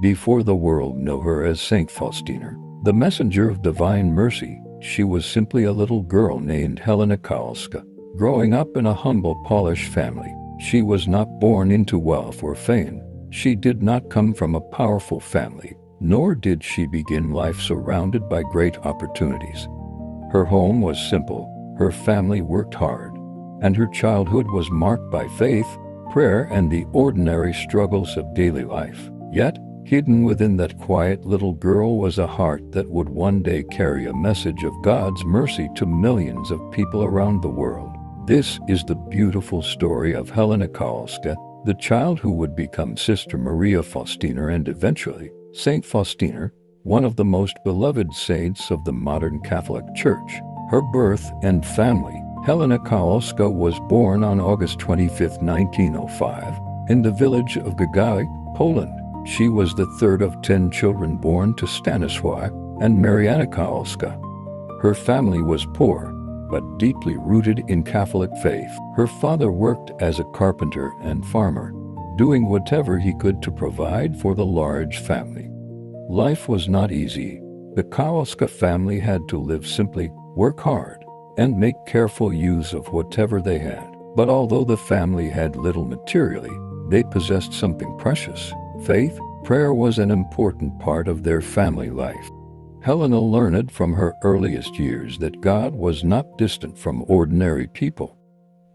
before the world knew her as Saint Faustina, the messenger of divine mercy. She was simply a little girl named Helena Kowalska, growing up in a humble Polish family. She was not born into wealth or fame. She did not come from a powerful family, nor did she begin life surrounded by great opportunities. Her home was simple, her family worked hard, and her childhood was marked by faith, prayer, and the ordinary struggles of daily life. Yet, hidden within that quiet little girl was a heart that would one day carry a message of God's mercy to millions of people around the world. This is the beautiful story of Helena Kowalska, the child who would become Sister Maria Faustina and eventually Saint Faustina, one of the most beloved saints of the modern Catholic Church. Her birth and family. Helena Kowalska was born on August 25, 1905, in the village of Gagałek, Poland. She was the third of 10 children born to Stanisław and Marianna Kowalska. Her family was poor, but deeply rooted in Catholic faith. Her father worked as a carpenter and farmer, doing whatever he could to provide for the large family. Life was not easy. The Kowalska family had to live simply, work hard, and make careful use of whatever they had. But although the family had little materially, they possessed something precious. Faith, prayer was an important part of their family life. Helena learned from her earliest years that God was not distant from ordinary people.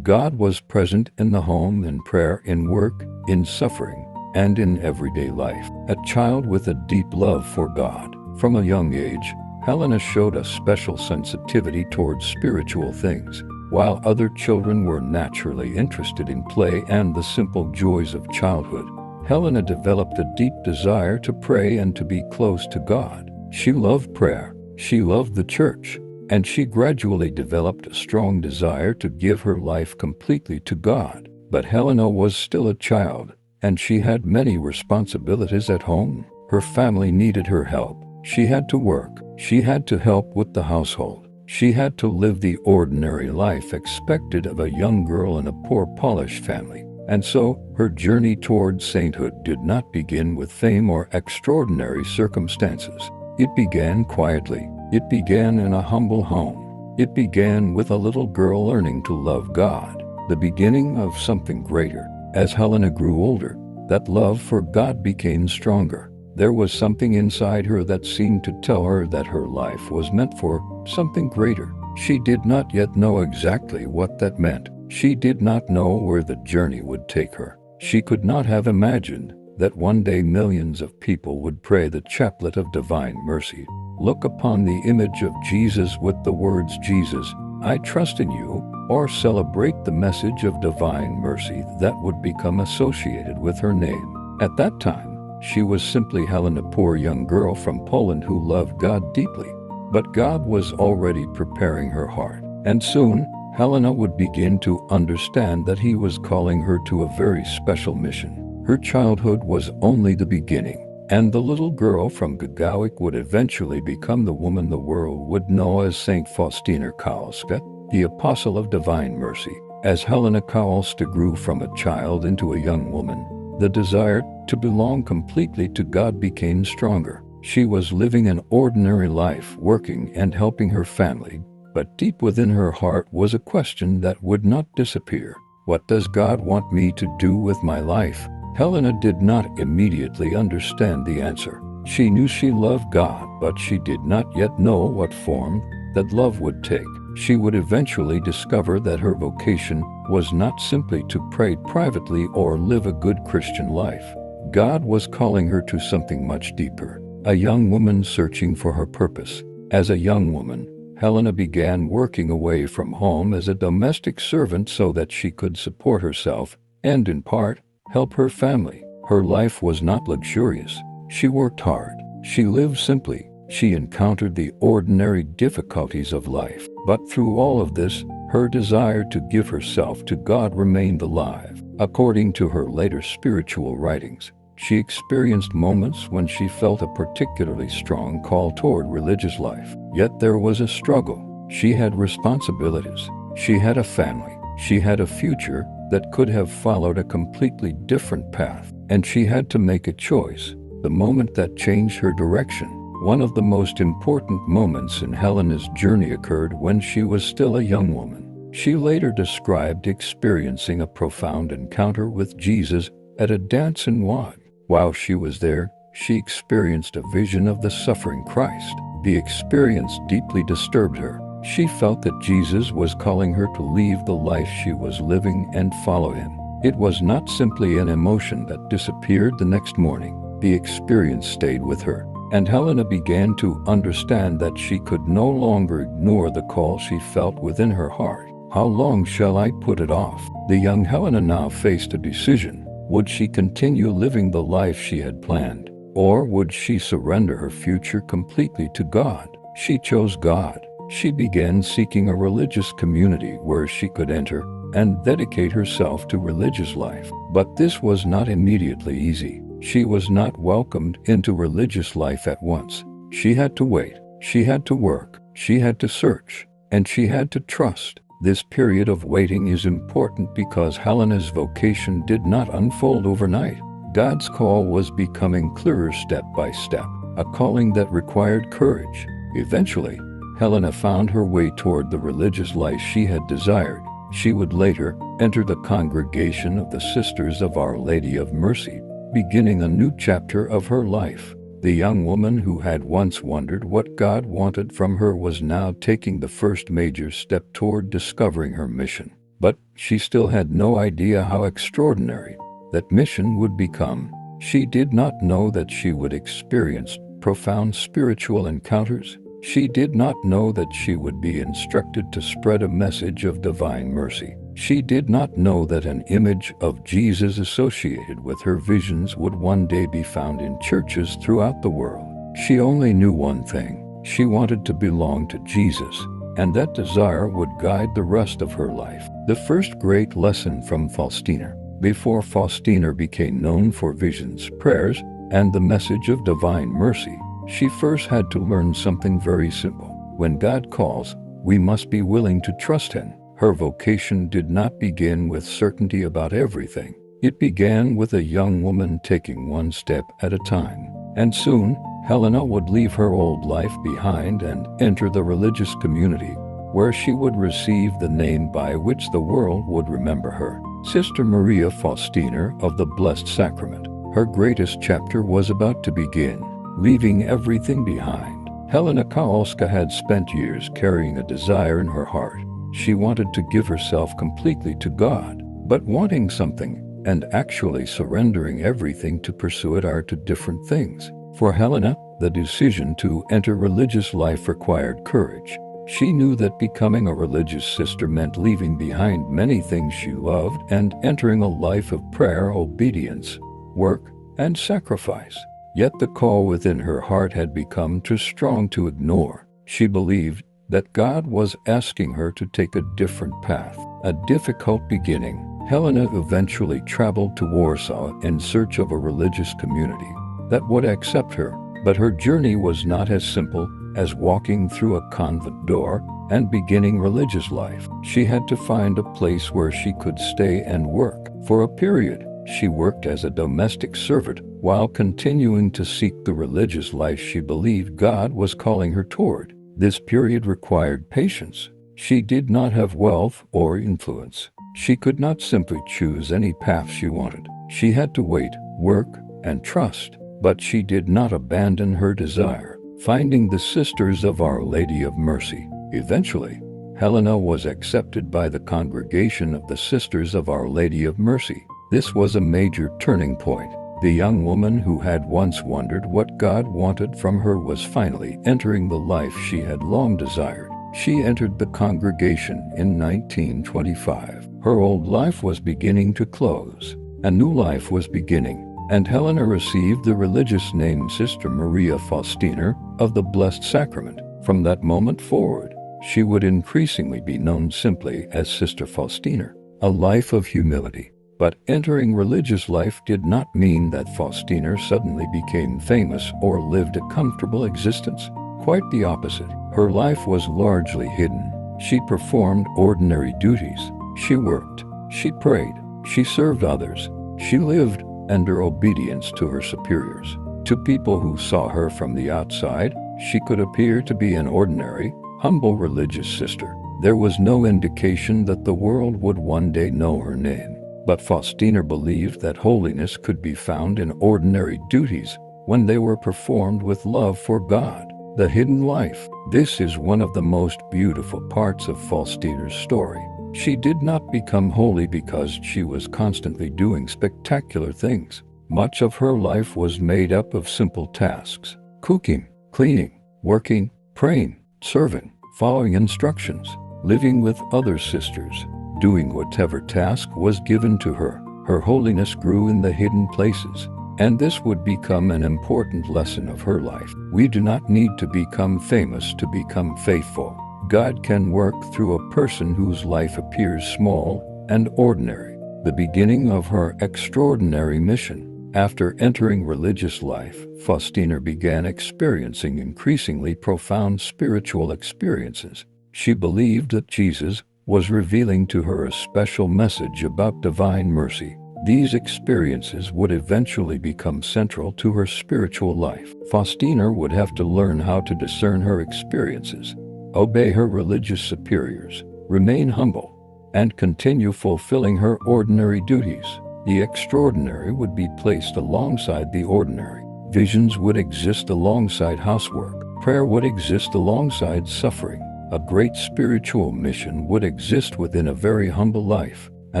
God was present in the home, in prayer, in work, in suffering, and in everyday life. A child with a deep love for God. From a young age, Helena showed a special sensitivity towards spiritual things. While other children were naturally interested in play and the simple joys of childhood, Helena developed a deep desire to pray and to be close to God. She loved prayer, she loved the church, and she gradually developed a strong desire to give her life completely to God. But Helena was still a child, and she had many responsibilities at home. Her family needed her help. She had to work. She had to help with the household. She had to live the ordinary life expected of a young girl in a poor Polish family. And so, her journey toward sainthood did not begin with fame or extraordinary circumstances. It began quietly. It began in a humble home. It began with a little girl learning to love God, the beginning of something greater. As Helena grew older, that love for God became stronger. There was something inside her that seemed to tell her that her life was meant for something greater. She did not yet know exactly what that meant. She did not know where the journey would take her. She could not have imagined that one day millions of people would pray the Chaplet of Divine Mercy, look upon the image of Jesus with the words, "Jesus, I trust in you," or celebrate the message of divine mercy that would become associated with her name. At that time, she was simply Helena, a poor young girl from Poland who loved God deeply. But God was already preparing her heart, and soon, Helena would begin to understand that he was calling her to a very special mission. Her childhood was only the beginning, and the little girl from Gagałek would eventually become the woman the world would know as Saint Faustina Kowalska, the Apostle of Divine Mercy. As Helena Kowalska grew from a child into a young woman, the desire to belong completely to God became stronger. She was living an ordinary life, working and helping her family, but deep within her heart was a question that would not disappear. What does God want me to do with my life? Helena did not immediately understand the answer. She knew she loved God, but she did not yet know what form that love would take. She would eventually discover that her vocation was not simply to pray privately or live a good Christian life. God was calling her to something much deeper, a young woman searching for her purpose. As a young woman, Helena began working away from home as a domestic servant so that she could support herself and, in part, help her family. Her life was not luxurious. She worked hard. She lived simply. She encountered the ordinary difficulties of life. But through all of this, her desire to give herself to God remained alive. According to her later spiritual writings, she experienced moments when she felt a particularly strong call toward religious life. Yet there was a struggle. She had responsibilities. She had a family. She had a future that could have followed a completely different path. And she had to make a choice. the moment that changed her direction. One of the most important moments in Helena's journey occurred when she was still a young woman. She later described experiencing a profound encounter with Jesus at a dance in Wad. While she was there, she experienced a vision of the suffering Christ. The experience deeply disturbed her. She felt that Jesus was calling her to leave the life she was living and follow him. It was not simply an emotion that disappeared the next morning. The experience stayed with her, and Helena began to understand that she could no longer ignore the call she felt within her heart. How long shall I put it off? The young Helena now faced a decision. Would she continue living the life she had planned, or would she surrender her future completely to God? She chose God. She began seeking a religious community where she could enter and dedicate herself to religious life. But this was not immediately easy. She was not welcomed into religious life at once. She had to wait. She had to work. She had to search. And she had to trust. This period of waiting is important because Helena's vocation did not unfold overnight. God's call was becoming clearer step by step, a calling that required courage. Eventually, Helena found her way toward the religious life she had desired. She would later enter the congregation of the Sisters of Our Lady of Mercy, beginning a new chapter of her life. The young woman who had once wondered what God wanted from her was now taking the first major step toward discovering her mission. But she still had no idea how extraordinary that mission would become. She did not know that she would experience profound spiritual encounters. She did not know that she would be instructed to spread a message of divine mercy. She did not know that an image of Jesus associated with her visions would one day be found in churches throughout the world. She only knew one thing. She wanted to belong to Jesus, and that desire would guide the rest of her life. The first great lesson from Faustina. Before Faustina became known for visions, prayers, and the message of divine mercy, she first had to learn something very simple. When God calls, we must be willing to trust him. Her vocation did not begin with certainty about everything. It began with a young woman taking one step at a time. And soon, Helena would leave her old life behind and enter the religious community, where she would receive the name by which the world would remember her. Sister Maria Faustina of the Blessed Sacrament. Her greatest chapter was about to begin, leaving everything behind. Helena Kowalska had spent years carrying a desire in her heart. She wanted to give herself completely to God, but wanting something and actually surrendering everything to pursue it are two different things. For Helena, the decision to enter religious life required courage. She knew that becoming a religious sister meant leaving behind many things she loved and entering a life of prayer, obedience, work, and sacrifice. Yet the call within her heart had become too strong to ignore. She believed that God was asking her to take a different path. A difficult beginning. Helena eventually traveled to Warsaw in search of a religious community that would accept her. But her journey was not as simple as walking through a convent door and beginning religious life. She had to find a place where she could stay and work. For a period, she worked as a domestic servant while continuing to seek the religious life she believed God was calling her toward. This period required patience. She did not have wealth or influence. She could not simply choose any path she wanted. She had to wait, work, and trust. But she did not abandon her desire. Finding the Sisters of Our Lady of Mercy. Eventually, Helena was accepted by the congregation of the Sisters of Our Lady of Mercy. This was a major turning point. The young woman who had once wondered what God wanted from her was finally entering the life she had long desired. She entered the congregation in 1925. Her old life was beginning to close. A new life was beginning, and Helena received the religious name Sister Maria Faustina of the Blessed Sacrament. From that moment forward, she would increasingly be known simply as Sister Faustina. A life of humility. But entering religious life did not mean that Faustina suddenly became famous or lived a comfortable existence. Quite the opposite. Her life was largely hidden. She performed ordinary duties. She worked. She prayed. She served others. She lived under obedience to her superiors. To people who saw her from the outside, she could appear to be an ordinary, humble religious sister. There was no indication that the world would one day know her name. But Faustina believed that holiness could be found in ordinary duties when they were performed with love for God. The hidden life. This is one of the most beautiful parts of Faustina's story. She did not become holy because she was constantly doing spectacular things. Much of her life was made up of simple tasks: cooking, cleaning, working, praying, serving, following instructions, living with other sisters, doing whatever task was given to her. Her holiness grew in the hidden places, and this would become an important lesson of her life. We do not need to become famous to become faithful. God can work through a person whose life appears small and ordinary. The beginning of her extraordinary mission. After entering religious life, Faustina began experiencing increasingly profound spiritual experiences. She believed that Jesus was revealing to her a special message about divine mercy. These experiences would eventually become central to her spiritual life. Faustina would have to learn how to discern her experiences, obey her religious superiors, remain humble, and continue fulfilling her ordinary duties. The extraordinary would be placed alongside the ordinary. Visions would exist alongside housework. Prayer would exist alongside suffering. A great spiritual mission would exist within a very humble life. A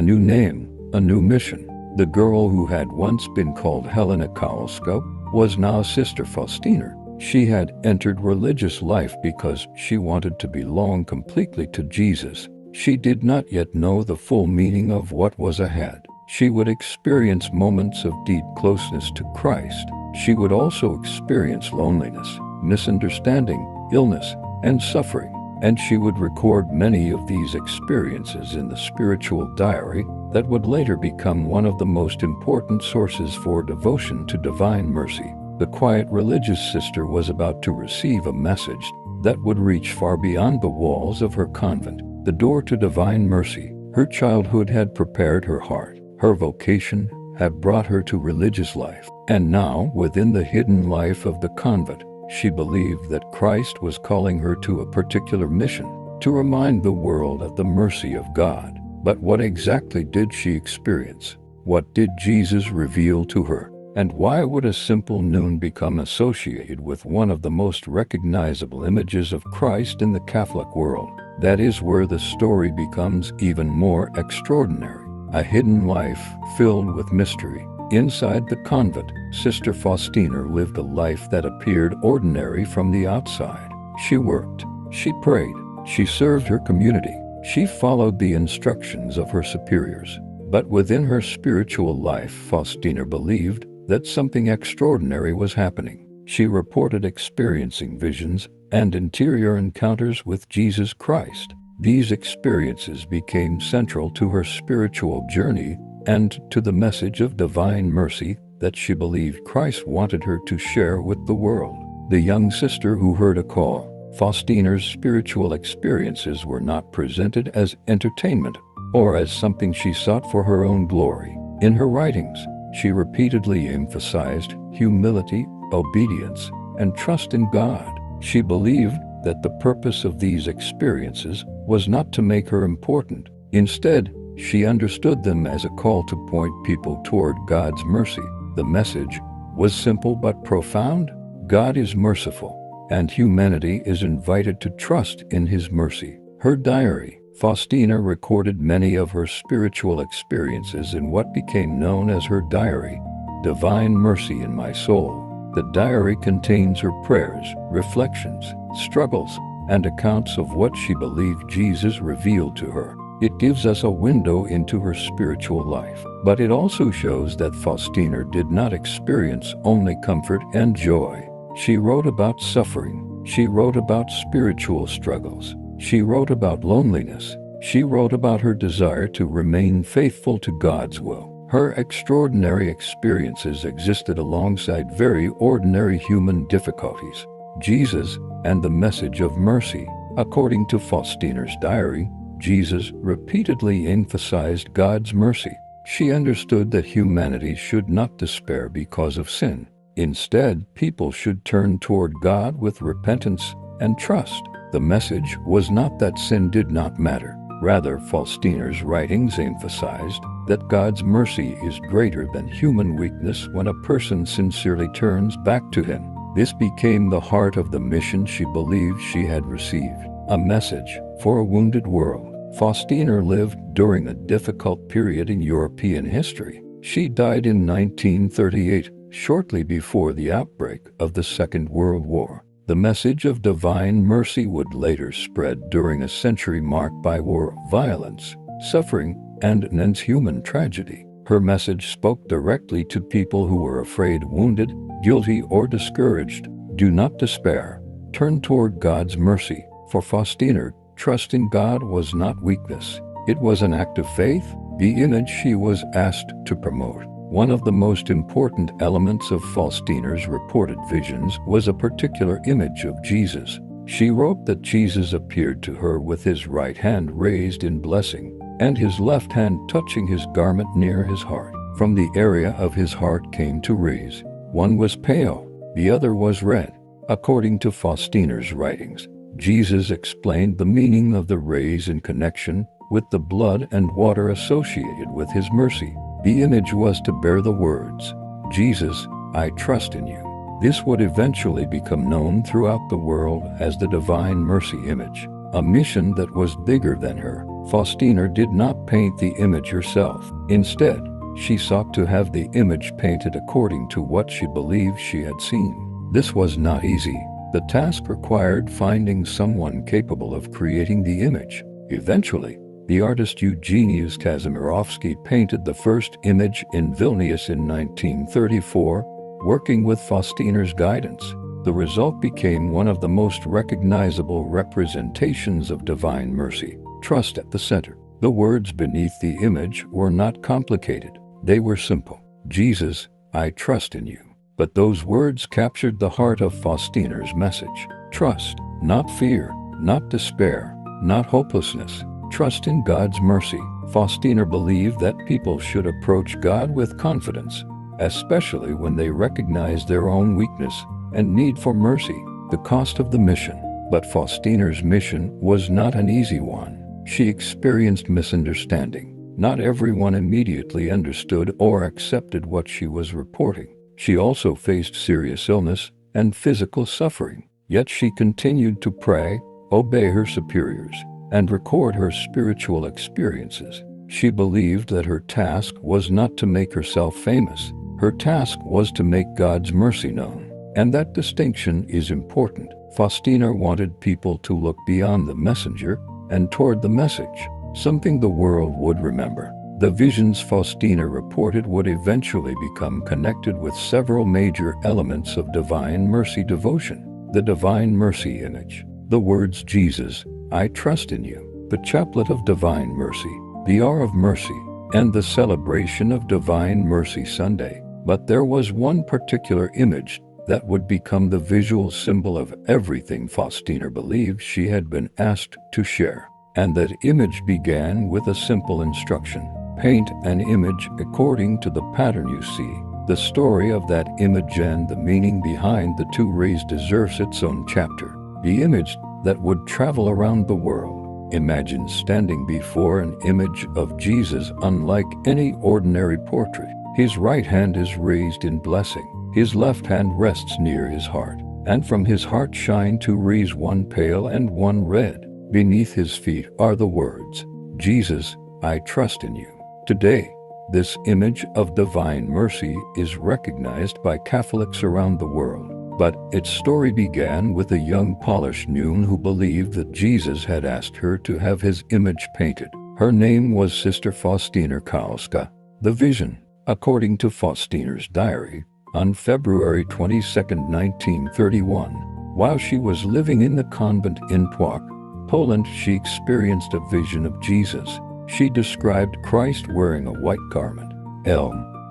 new name, a new mission. The girl who had once been called Helena Kowalska was now Sister Faustina. She had entered religious life because she wanted to belong completely to Jesus. She did not yet know the full meaning of what was ahead. She would experience moments of deep closeness to Christ. She would also experience loneliness, misunderstanding, illness, and suffering. And she would record many of these experiences in the spiritual diary that would later become one of the most important sources for devotion to divine mercy. The quiet religious sister was about to receive a message that would reach far beyond the walls of her convent. The door to divine mercy. Her childhood had prepared her heart. Her vocation had brought her to religious life. And now, within the hidden life of the convent, she believed that Christ was calling her to a particular mission, to remind the world of the mercy of God. But what exactly did she experience? What did Jesus reveal to her? And why would a simple noon become associated with one of the most recognizable images of Christ in the Catholic world? That is where the story becomes even more extraordinary. A hidden life filled with mystery. Inside the convent, Sister Faustina lived a life that appeared ordinary from the outside. She worked, she prayed, she served her community, she followed the instructions of her superiors. But within her spiritual life, Faustina believed that something extraordinary was happening. She reported experiencing visions and interior encounters with Jesus Christ. These experiences became central to her spiritual journey and to the message of divine mercy that she believed Christ wanted her to share with the world. The young sister who heard a call. Faustina's spiritual experiences were not presented as entertainment or as something she sought for her own glory. In her writings, she repeatedly emphasized humility, obedience, and trust in God. She believed that the purpose of these experiences was not to make her important. Instead, she understood them as a call to point people toward God's mercy. The message was simple but profound. God is merciful, and humanity is invited to trust in His mercy. Her diary. Faustina recorded many of her spiritual experiences in what became known as her diary, Divine Mercy in My Soul. The diary contains her prayers, reflections, struggles, and accounts of what she believed Jesus revealed to her. It gives us a window into her spiritual life. But it also shows that Faustina did not experience only comfort and joy. She wrote about suffering. She wrote about spiritual struggles. She wrote about loneliness. She wrote about her desire to remain faithful to God's will. Her extraordinary experiences existed alongside very ordinary human difficulties. Jesus and the message of mercy. According to Faustina's diary, Jesus repeatedly emphasized God's mercy. She understood that humanity should not despair because of sin. Instead, people should turn toward God with repentance and trust. The message was not that sin did not matter. Rather, Faustina's writings emphasized that God's mercy is greater than human weakness when a person sincerely turns back to Him. This became the heart of the mission she believed she had received, a message for a wounded world. Faustina lived during a difficult period in European history. She died in 1938, shortly before the outbreak of the Second World War. The message of divine mercy would later spread during a century marked by war, violence, suffering, and immense human tragedy. Her message spoke directly to people who were afraid, wounded, guilty, or discouraged. Do not despair. Turn toward God's mercy. For Faustina, trust in God was not weakness. It was an act of faith, the image she was asked to promote. One of the most important elements of Faustina's reported visions was a particular image of Jesus. She wrote that Jesus appeared to her with his right hand raised in blessing, and his left hand touching his garment near his heart. From the area of his heart came two rays. One was pale, the other was red. According to Faustina's writings, Jesus explained the meaning of the rays in connection with the blood and water associated with his mercy. The image was to bear the words, "Jesus, I trust in you." This would eventually become known throughout the world as the Divine Mercy image, a mission that was bigger than her. Faustina did not paint the image herself. Instead, she sought to have the image painted according to what she believed she had seen. This was not easy. The task required finding someone capable of creating the image. Eventually, the artist Eugeniusz Kazimierowski painted the first image in Vilnius in 1934, working with Faustina's guidance. The result became one of the most recognizable representations of divine mercy, trust at the center. The words beneath the image were not complicated. They were simple. Jesus, I trust in you. But those words captured the heart of Faustina's message. Trust, not fear, not despair, not hopelessness. Trust in God's mercy. Faustina believed that people should approach God with confidence, especially when they recognize their own weakness and need for mercy. The cost of the mission. But Faustina's mission was not an easy one. She experienced misunderstanding. Not everyone immediately understood or accepted what she was reporting. She also faced serious illness and physical suffering. Yet she continued to pray, obey her superiors, and record her spiritual experiences. She believed that her task was not to make herself famous. Her task was to make God's mercy known. And that distinction is important. Faustina wanted people to look beyond the messenger and toward the message, something the world would remember. The visions Faustina reported would eventually become connected with several major elements of divine mercy devotion. The Divine Mercy image, the words Jesus, I trust in you, the Chaplet of Divine Mercy, the Hour of Mercy, and the celebration of Divine Mercy Sunday. But there was one particular image that would become the visual symbol of everything Faustina believed she had been asked to share. And that image began with a simple instruction. Paint an image according to the pattern you see. The story of that image and the meaning behind the two rays deserves its own chapter. The image that would travel around the world. Imagine standing before an image of Jesus unlike any ordinary portrait. His right hand is raised in blessing. His left hand rests near his heart. And from his heart shine two rays, one pale and one red. Beneath his feet are the words, Jesus, I trust in you. Today, this image of divine mercy is recognized by Catholics around the world. But its story began with a young Polish nun who believed that Jesus had asked her to have his image painted. Her name was Sister Faustina Kowalska. The vision, according to Faustina's diary, on February 22, 1931, while she was living in the convent in Płock, Poland, she experienced a vision of Jesus. She described Christ wearing a white garment.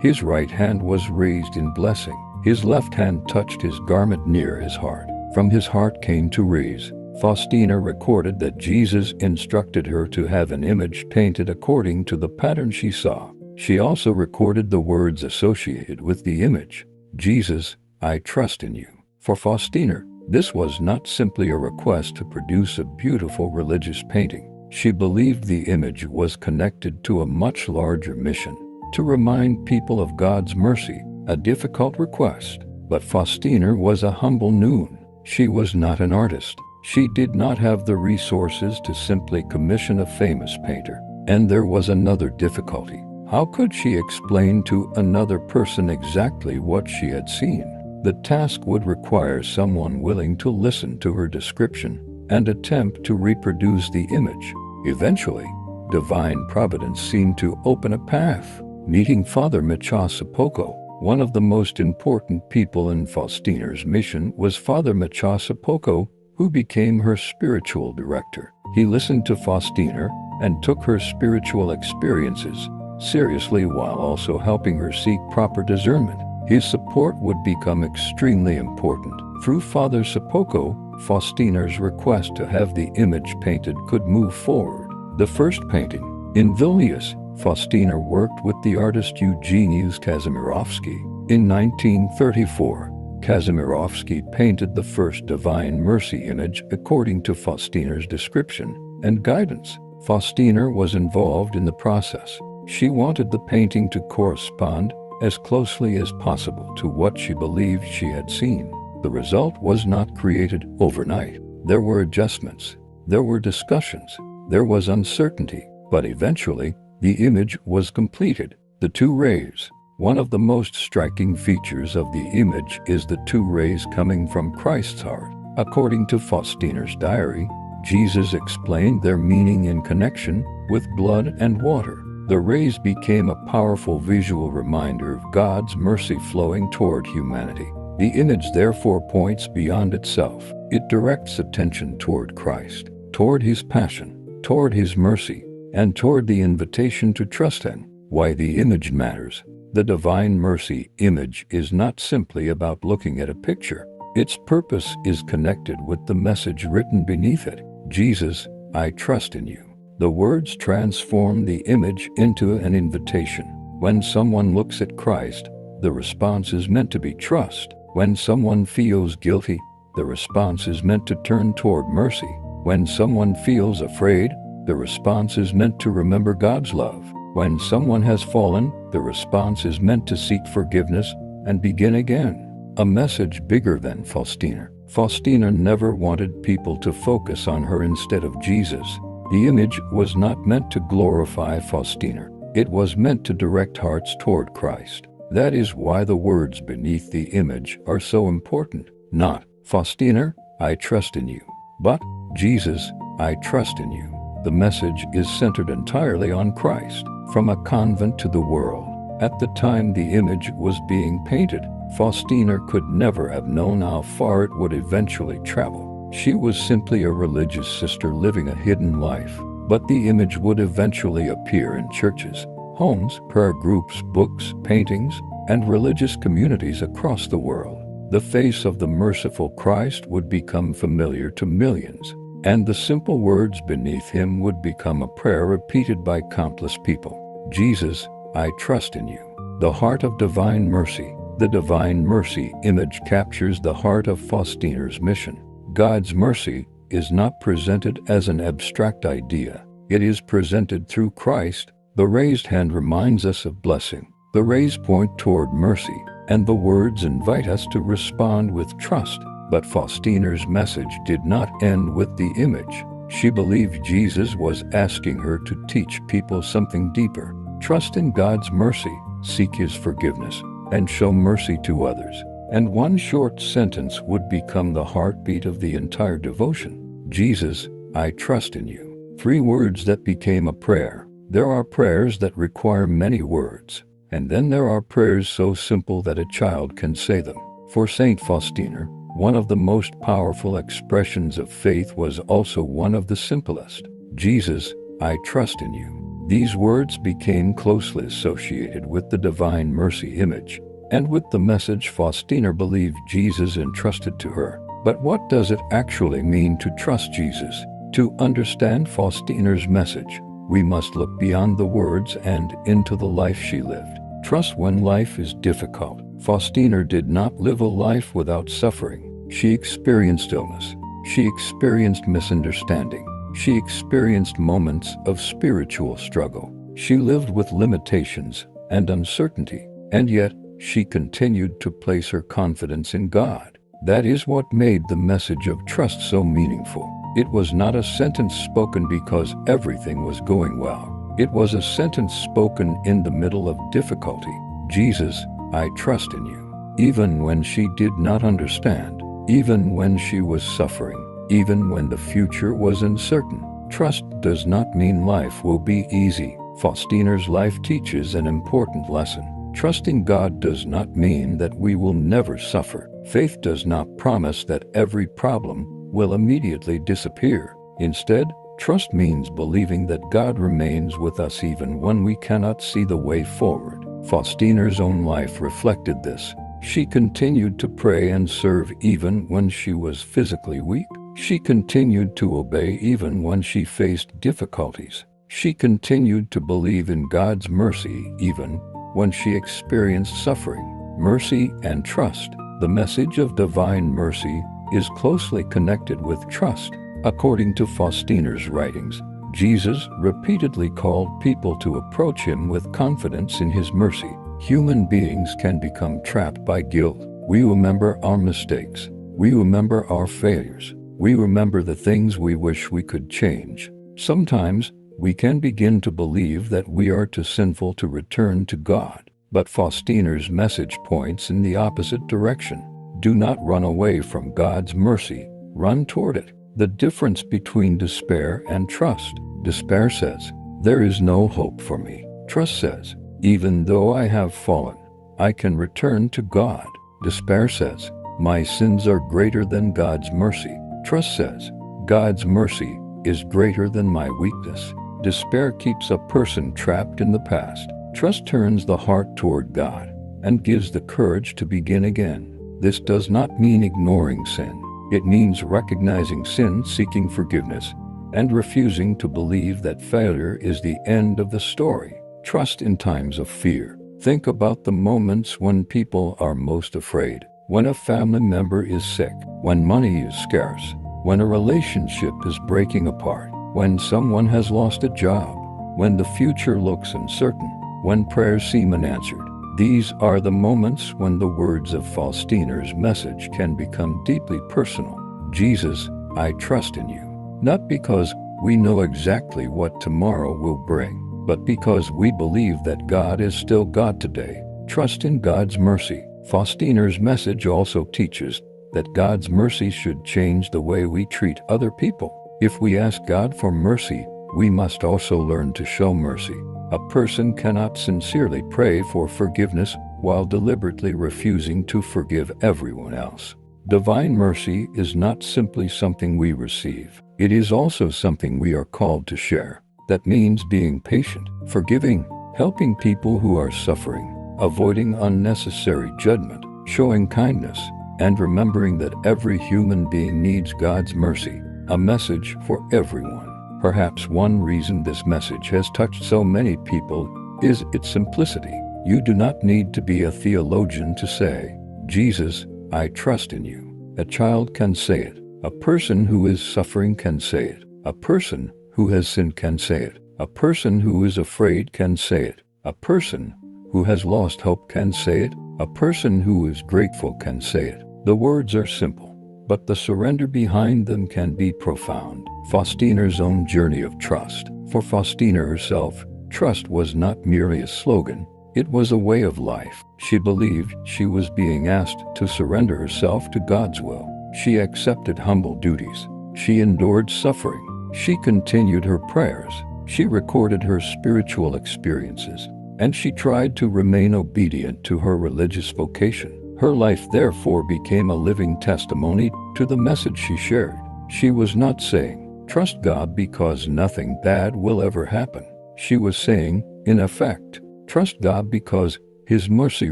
His right hand was raised in blessing. His left hand touched his garment near his heart. From his heart came two rays. Faustina recorded that Jesus instructed her to have an image painted according to the pattern she saw. She also recorded the words associated with the image. Jesus, I trust in you. For Faustina, this was not simply a request to produce a beautiful religious painting. She believed the image was connected to a much larger mission, to remind people of God's mercy, a difficult request. But Faustina was a humble nun. She was not an artist. She did not have the resources to simply commission a famous painter. And there was another difficulty. How could she explain to another person exactly what she had seen? The task would require someone willing to listen to her description and attempt to reproduce the image. Eventually, divine providence seemed to open a path. Meeting Father Machasapoko, one of the most important people in Faustina's mission was Father Machasapoko, who became her spiritual director. He listened to Faustina and took her spiritual experiences seriously while also helping her seek proper discernment. His support would become extremely important. Through Father Sapoko, Faustina's request to have the image painted could move forward. The first painting. In Vilnius, Faustina worked with the artist Eugenius Kazimierovsky. In 1934, Kazimierovsky painted the first Divine Mercy image according to Faustina's description and guidance. Faustina was involved in the process. She wanted the painting to correspond as closely as possible to what she believed she had seen. The result was not created overnight. There were adjustments, there were discussions, there was uncertainty, but eventually, the image was completed. The two rays. One of the most striking features of the image is the two rays coming from Christ's heart. According to Faustina's diary, Jesus explained their meaning in connection with blood and water. The rays became a powerful visual reminder of God's mercy flowing toward humanity. The image therefore points beyond itself. It directs attention toward Christ, toward His passion, toward His mercy, and toward the invitation to trust Him. Why the image matters. The Divine Mercy image is not simply about looking at a picture. Its purpose is connected with the message written beneath it. Jesus, I trust in you. The words transform the image into an invitation. When someone looks at Christ, the response is meant to be trust. When someone feels guilty, the response is meant to turn toward mercy. When someone feels afraid, the response is meant to remember God's love. When someone has fallen, the response is meant to seek forgiveness and begin again. A message bigger than Faustina. Faustina never wanted people to focus on her instead of Jesus. The image was not meant to glorify Faustina. It was meant to direct hearts toward Christ. That is why the words beneath the image are so important. Not, Faustina, I trust in you, but, Jesus, I trust in you. The message is centered entirely on Christ. From a convent to the world. At the time the image was being painted, Faustina could never have known how far it would eventually travel. She was simply a religious sister living a hidden life. But the image would eventually appear in churches, homes, prayer groups, books, paintings, and religious communities across the world. The face of the merciful Christ would become familiar to millions, and the simple words beneath him would become a prayer repeated by countless people. Jesus, I trust in you. The heart of divine mercy. The Divine Mercy image captures the heart of Faustina's mission. God's mercy is not presented as an abstract idea. It is presented through Christ. The raised hand reminds us of blessing. The rays point toward mercy, and the words invite us to respond with trust. But Faustina's message did not end with the image. She believed Jesus was asking her to teach people something deeper. Trust in God's mercy, seek His forgiveness, and show mercy to others. And one short sentence would become the heartbeat of the entire devotion. Jesus, I trust in you. 3 words that became a prayer. There are prayers that require many words, and then there are prayers so simple that a child can say them. For Saint Faustina, one of the most powerful expressions of faith was also one of the simplest. Jesus, I trust in you. These words became closely associated with the Divine Mercy image, and with the message Faustina believed Jesus entrusted to her. But what does it actually mean to trust Jesus? To understand Faustina's message, we must look beyond the words and into the life she lived. Trust when life is difficult, Faustina did not live a life without suffering. She experienced illness. She experienced misunderstanding. She experienced moments of spiritual struggle. She lived with limitations and uncertainty, and yet she continued to place her confidence in God. That is what made the message of trust so meaningful. It was not a sentence spoken because everything was going well. It was a sentence spoken in the middle of difficulty. Jesus, I trust in you. Even when she did not understand, even when she was suffering, even when the future was uncertain. Trust does not mean life will be easy. Faustina's life teaches an important lesson. Trusting God does not mean that we will never suffer. Faith does not promise that every problem will immediately disappear. Instead, trust means believing that God remains with us even when we cannot see the way forward. Faustina's own life reflected this. She continued to pray and serve even when she was physically weak. She continued to obey even when she faced difficulties. She continued to believe in God's mercy even when she experienced suffering. Mercy and trust. The message of divine mercy is closely connected with trust. According to Faustina's writings, Jesus repeatedly called people to approach him with confidence in his mercy. Human beings can become trapped by guilt. We remember our mistakes. We remember our failures. We remember the things we wish we could change. Sometimes we can begin to believe that we are too sinful to return to God. But Faustina's message points in the opposite direction. Do not run away from God's mercy. Run toward it. The difference between despair and trust. Despair says, there is no hope for me. Trust says, even though I have fallen, I can return to God. Despair says, my sins are greater than God's mercy. Trust says, God's mercy is greater than my weakness. Despair keeps a person trapped in the past. Trust turns the heart toward God and gives the courage to begin again. This does not mean ignoring sin. It means recognizing sin, seeking forgiveness, and refusing to believe that failure is the end of the story. Trust in times of fear. Think about the moments when people are most afraid. When a family member is sick, when money is scarce, when a relationship is breaking apart, when someone has lost a job, when the future looks uncertain, when prayers seem unanswered. These are the moments when the words of Faustina's message can become deeply personal. Jesus, I trust in you. Not because we know exactly what tomorrow will bring, but because we believe that God is still God today. Trust in God's mercy. Faustina's message also teaches that God's mercy should change the way we treat other people. If we ask God for mercy, we must also learn to show mercy. A person cannot sincerely pray for forgiveness while deliberately refusing to forgive everyone else. Divine mercy is not simply something we receive. It is also something we are called to share. That means being patient, forgiving, helping people who are suffering, avoiding unnecessary judgment, showing kindness, and remembering that every human being needs God's mercy. A message for everyone. Perhaps one reason this message has touched so many people is its simplicity. You do not need to be a theologian to say, Jesus, I trust in you. A child can say it. A person who is suffering can say it. A person who has sinned can say it. A person who is afraid can say it. A person who has lost hope can say it. A person who is grateful can say it. The words are simple, but the surrender behind them can be profound. Faustina's own journey of trust. For Faustina herself, trust was not merely a slogan. It was a way of life. She believed she was being asked to surrender herself to God's will. She accepted humble duties. She endured suffering. She continued her prayers. She recorded her spiritual experiences. And she tried to remain obedient to her religious vocation. Her life therefore became a living testimony to the message she shared. She was not saying, trust God because nothing bad will ever happen. She was saying, in effect, trust God because His mercy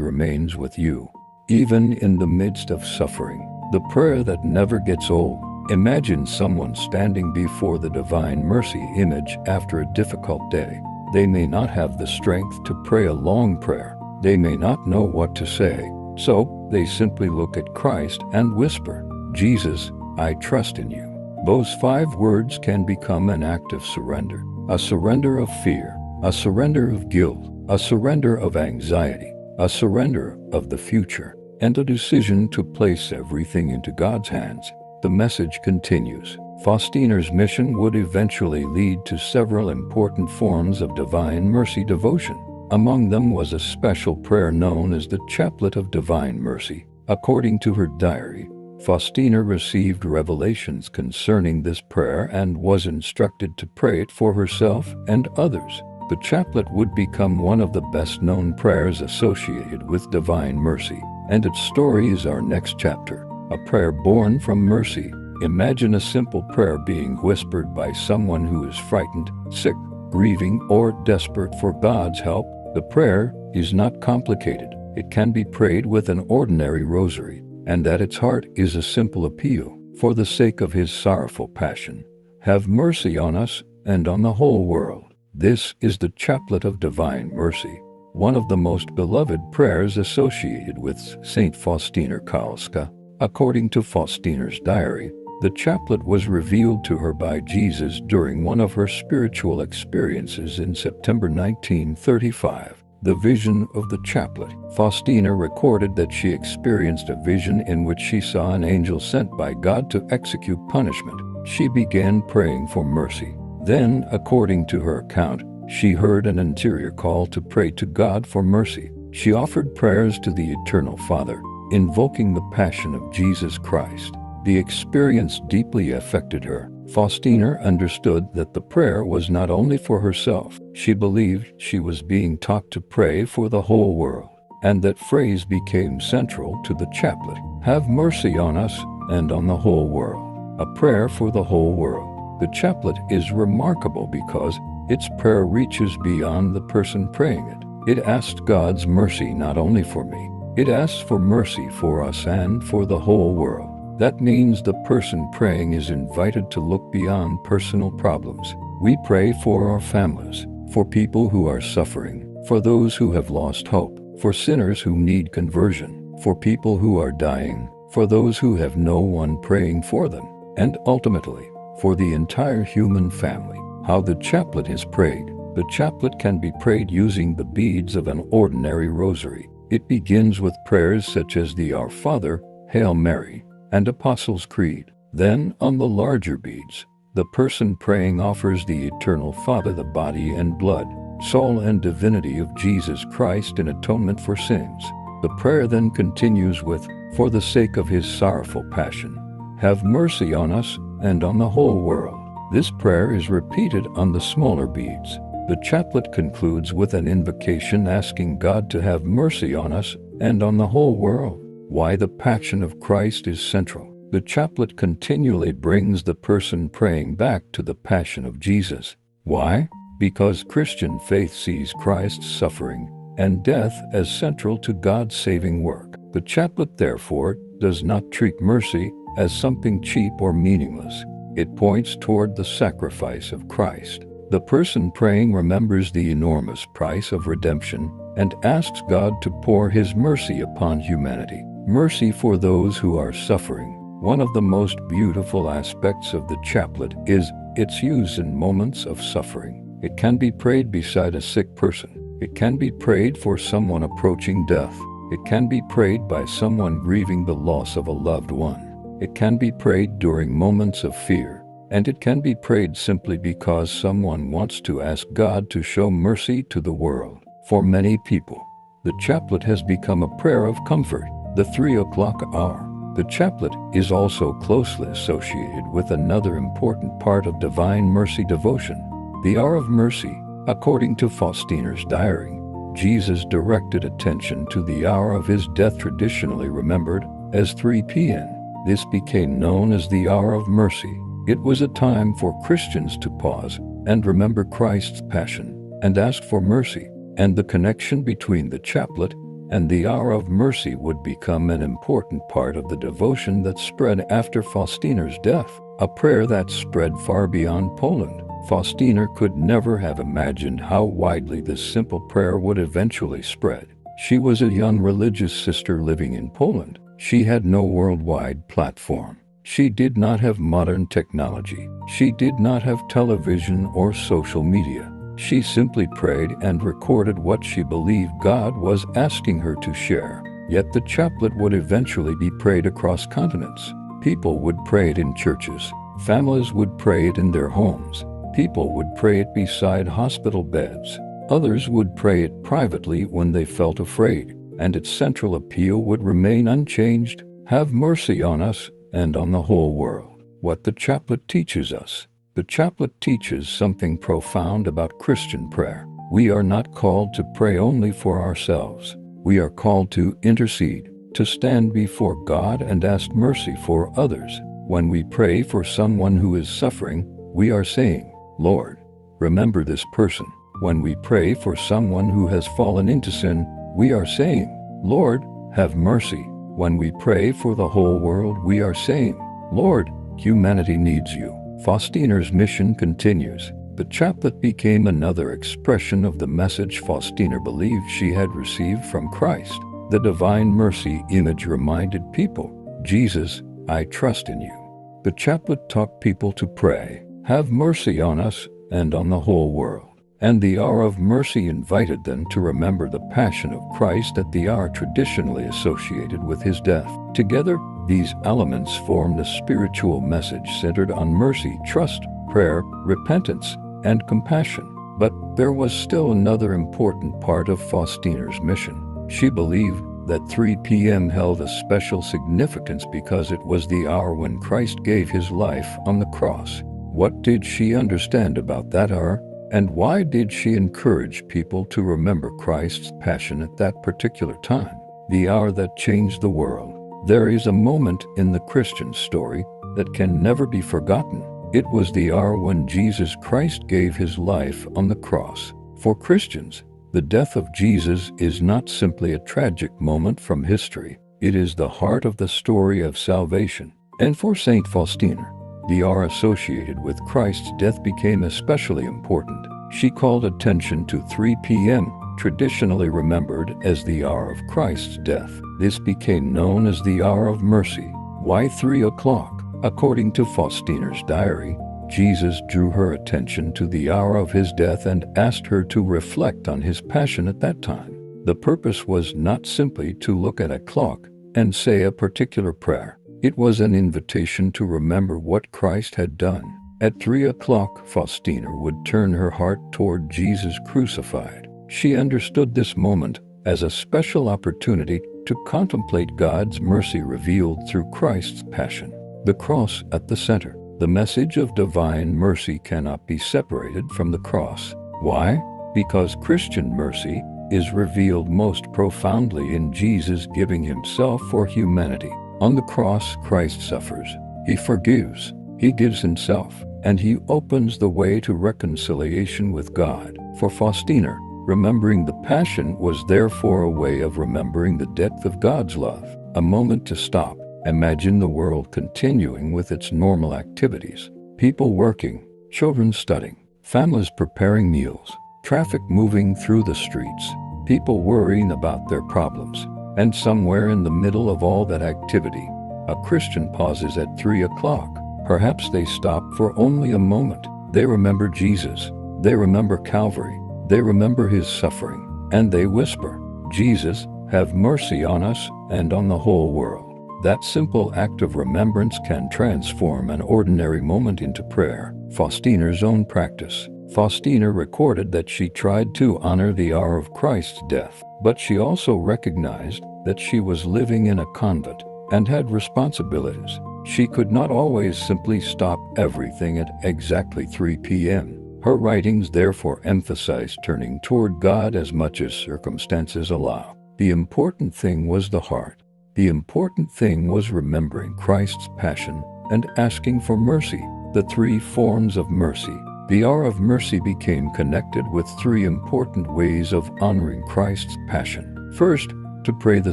remains with you, even in the midst of suffering. The prayer that never gets old. Imagine someone standing before the Divine Mercy image after a difficult day. They may not have the strength to pray a long prayer. They may not know what to say. So, they simply look at Christ and whisper, "Jesus, I trust in you." Those 5 words can become an act of surrender. A surrender of fear, a surrender of guilt, a surrender of anxiety, a surrender of the future, and a decision to place everything into God's hands. The message continues. Faustina's mission would eventually lead to several important forms of Divine Mercy devotion. Among them was a special prayer known as the Chaplet of Divine Mercy. According to her diary, Faustina received revelations concerning this prayer and was instructed to pray it for herself and others. The chaplet would become one of the best-known prayers associated with Divine Mercy, and its story is our next chapter. A prayer born from mercy. Imagine a simple prayer being whispered by someone who is frightened, sick, grieving, or desperate for God's help. The prayer is not complicated. It can be prayed with an ordinary rosary, and at its heart is a simple appeal. For the sake of his sorrowful passion, have mercy on us and on the whole world. This is the Chaplet of Divine Mercy, one of the most beloved prayers associated with Saint Faustina Kowalska. According to Faustina's diary, the chaplet was revealed to her by Jesus during one of her spiritual experiences in September 1935. The vision of the chaplet. Faustina recorded that she experienced a vision in which she saw an angel sent by God to execute punishment. She began praying for mercy. Then, according to her account, she heard an interior call to pray to God for mercy. She offered prayers to the Eternal Father, invoking the passion of Jesus Christ. The experience deeply affected her. Faustina understood that the prayer was not only for herself. She believed she was being taught to pray for the whole world, and that phrase became central to the chaplet. Have mercy on us and on the whole world. A prayer for the whole world. The chaplet is remarkable because its prayer reaches beyond the person praying it. It asks God's mercy not only for me, it asks for mercy for us and for the whole world. That means the person praying is invited to look beyond personal problems. We pray for our families, for people who are suffering, for those who have lost hope, for sinners who need conversion, for people who are dying, for those who have no one praying for them, and ultimately, for the entire human family. How the chaplet is prayed. The chaplet can be prayed using the beads of an ordinary rosary. It begins with prayers such as the Our Father, Hail Mary, and Apostles' Creed. Then, on the larger beads, the person praying offers the Eternal Father the body and blood, soul and divinity of Jesus Christ in atonement for sins. The prayer then continues with, for the sake of his sorrowful passion, have mercy on us and on the whole world. This prayer is repeated on the smaller beads. The chaplet concludes with an invocation asking God to have mercy on us and on the whole world. Why the passion of Christ is central. The chaplet continually brings the person praying back to the passion of Jesus. Why? Because Christian faith sees Christ's suffering and death as central to God's saving work. The chaplet, therefore, does not treat mercy as something cheap or meaningless. It points toward the sacrifice of Christ. The person praying remembers the enormous price of redemption and asks God to pour his mercy upon humanity. Mercy for those who are suffering. One of the most beautiful aspects of the chaplet is its use in moments of suffering. It can be prayed beside a sick person. It can be prayed for someone approaching death. It can be prayed by someone grieving the loss of a loved one. It can be prayed during moments of fear. And it can be prayed simply because someone wants to ask God to show mercy to the world. For many people, the chaplet has become a prayer of comfort. The 3 o'clock hour. The chaplet is also closely associated with another important part of Divine Mercy devotion, the Hour of Mercy. According to Faustina's diary, Jesus directed attention to the hour of his death, traditionally remembered as 3 p.m. This became known as the Hour of Mercy. It was a time for Christians to pause and remember Christ's passion and ask for mercy, and the connection between the chaplet and the Hour of Mercy would become an important part of the devotion that spread after Faustina's death, a prayer that spread far beyond Poland. Faustina could never have imagined how widely this simple prayer would eventually spread. She was a young religious sister living in Poland. She had no worldwide platform. She did not have modern technology. She did not have television or social media. She simply prayed and recorded what she believed God was asking her to share. Yet the chaplet would eventually be prayed across continents. People would pray it in churches. Families would pray it in their homes. People would pray it beside hospital beds. Others would pray it privately when they felt afraid, and its central appeal would remain unchanged: have mercy on us and on the whole world. What the chaplet teaches us. The chaplet teaches something profound about Christian prayer. We are not called to pray only for ourselves. We are called to intercede, to stand before God and ask mercy for others. When we pray for someone who is suffering, we are saying, "Lord, remember this person." When we pray for someone who has fallen into sin, we are saying, "Lord, have mercy." When we pray for the whole world, we are saying, "Lord, humanity needs you." Faustina's mission continues. The chaplet became another expression of the message Faustina believed she had received from Christ. The Divine Mercy image reminded people, "Jesus, I trust in you." The chaplet taught people to pray, "Have mercy on us and on the whole world." And the hour of mercy invited them to remember the passion of Christ at the hour traditionally associated with his death. Together, these elements formed a spiritual message centered on mercy, trust, prayer, repentance, and compassion. But there was still another important part of Faustina's mission. She believed that 3 p.m. held a special significance because it was the hour when Christ gave his life on the cross. What did she understand about that hour? And why did she encourage people to remember Christ's passion at that particular time? The hour that changed the world. There is a moment in the Christian story that can never be forgotten. It was the hour when Jesus Christ gave his life on the cross. For Christians, the death of Jesus is not simply a tragic moment from history. It is the heart of the story of salvation. And for Saint Faustina, the hour associated with Christ's death became especially important. She called attention to 3 p.m., traditionally remembered as the hour of Christ's death. This became known as the hour of mercy. Why 3 o'clock? According to Faustina's diary, Jesus drew her attention to the hour of his death and asked her to reflect on his passion at that time. The purpose was not simply to look at a clock and say a particular prayer. It was an invitation to remember what Christ had done. At 3 o'clock, Faustina would turn her heart toward Jesus crucified. She understood this moment as a special opportunity to contemplate God's mercy revealed through Christ's passion. The cross at the center. The message of divine mercy cannot be separated from the cross. Why? Because Christian mercy is revealed most profoundly in Jesus giving himself for humanity. On the cross, Christ suffers. He forgives. He gives himself. And he opens the way to reconciliation with God. For Faustina, remembering the passion was therefore a way of remembering the depth of God's love. A moment to stop. Imagine the world continuing with its normal activities. People working, children studying, families preparing meals, traffic moving through the streets, people worrying about their problems. And somewhere in the middle of all that activity, a Christian pauses at 3 o'clock. Perhaps they stop for only a moment. They remember Jesus. They remember Calvary. They remember his suffering. And they whisper, "Jesus, have mercy on us and on the whole world." That simple act of remembrance can transform an ordinary moment into prayer. Faustina's own practice. Faustina recorded that she tried to honor the hour of Christ's death, but she also recognized that she was living in a convent and had responsibilities. She could not always simply stop everything at exactly 3 p.m. Her writings therefore emphasize turning toward God as much as circumstances allow. The important thing was the heart. The important thing was remembering Christ's passion and asking for mercy. The 3 forms of mercy. The hour of mercy became connected with 3 important ways of honoring Christ's passion. First, to pray the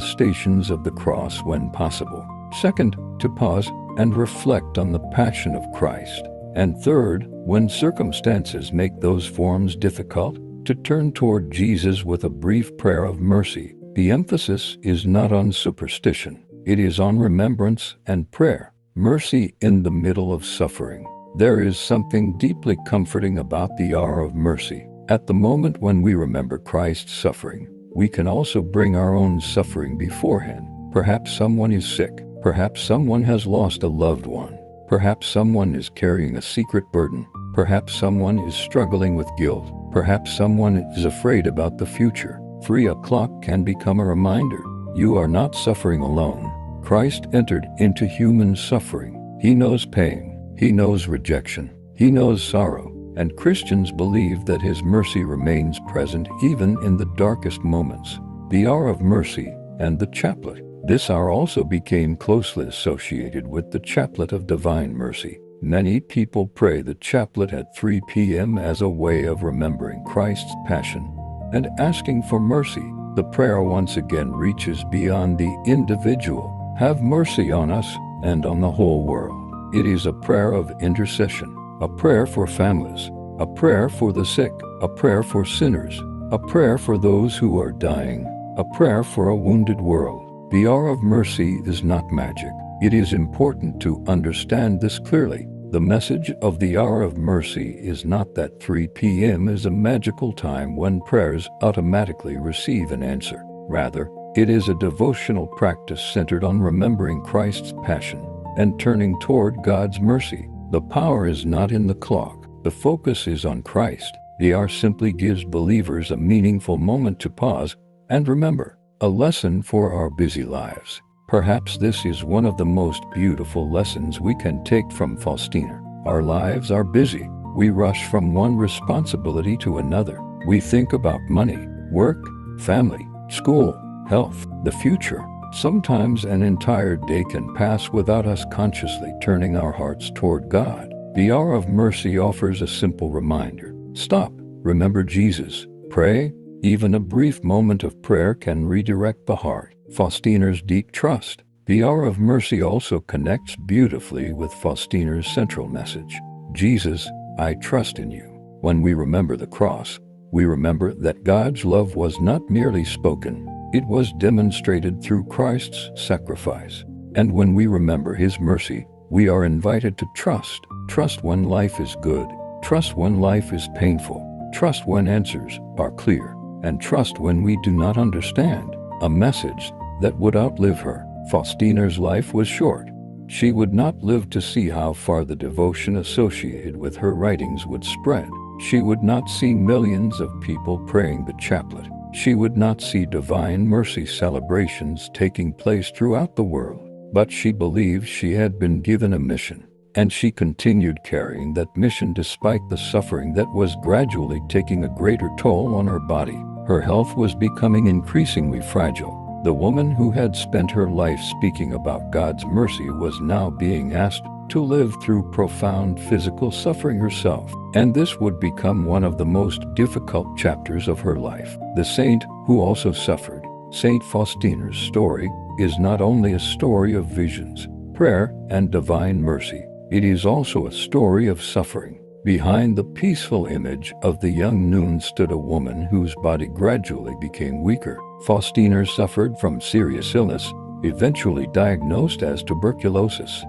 stations of the cross when possible. Second, to pause and reflect on the passion of Christ. And third, when circumstances make those forms difficult, to turn toward Jesus with a brief prayer of mercy. The emphasis is not on superstition. It is on remembrance and prayer. Mercy in the middle of suffering. There is something deeply comforting about the hour of mercy. At the moment when we remember Christ's suffering, we can also bring our own suffering beforehand. Perhaps someone is sick. Perhaps someone has lost a loved one. Perhaps someone is carrying a secret burden. Perhaps someone is struggling with guilt. Perhaps someone is afraid about the future. 3 o'clock can become a reminder. You are not suffering alone. Christ entered into human suffering. He knows pain. He knows rejection. He knows sorrow. And Christians believe that His mercy remains present even in the darkest moments. The hour of mercy and the chaplet. This hour also became closely associated with the Chaplet of Divine Mercy. Many people pray the chaplet at 3 p.m. as a way of remembering Christ's passion and asking for mercy. The prayer once again reaches beyond the individual. Have mercy on us and on the whole world. It is a prayer of intercession, a prayer for families, a prayer for the sick, a prayer for sinners, a prayer for those who are dying, a prayer for a wounded world. The hour of mercy is not magic. It is important to understand this clearly. The message of the hour of mercy is not that 3 p.m. is a magical time when prayers automatically receive an answer. Rather, it is a devotional practice centered on remembering Christ's passion and turning toward God's mercy. The power is not in the clock. The focus is on Christ. The hour simply gives believers a meaningful moment to pause and remember, a lesson for our busy lives. Perhaps this is one of the most beautiful lessons we can take from Faustina. Our lives are busy. We rush from one responsibility to another. We think about money, work, family, school, health, the future. Sometimes an entire day can pass without us consciously turning our hearts toward God. The hour of mercy offers a simple reminder. Stop, remember Jesus, pray. Even a brief moment of prayer can redirect the heart. Faustina's deep trust. The hour of mercy also connects beautifully with Faustina's central message. Jesus, I trust in you. When we remember the cross, we remember that God's love was not merely spoken, it was demonstrated through Christ's sacrifice. And when we remember His mercy, we are invited to trust. Trust when life is good. Trust when life is painful. Trust when answers are clear. And trust when we do not understand. A message that would outlive her. Faustina's life was short. She would not live to see how far the devotion associated with her writings would spread. She would not see millions of people praying the chaplet. She would not see divine mercy celebrations taking place throughout the world. But she believed she had been given a mission, and she continued carrying that mission despite the suffering that was gradually taking a greater toll on her body. Her health was becoming increasingly fragile. The woman who had spent her life speaking about God's mercy was now being asked to live through profound physical suffering herself, and this would become one of the most difficult chapters of her life. The saint who also suffered. Saint Faustina's story is not only a story of visions, prayer, and divine mercy. It is also a story of suffering. Behind the peaceful image of the young nun stood a woman whose body gradually became weaker. Faustina suffered from serious illness, eventually diagnosed as tuberculosis.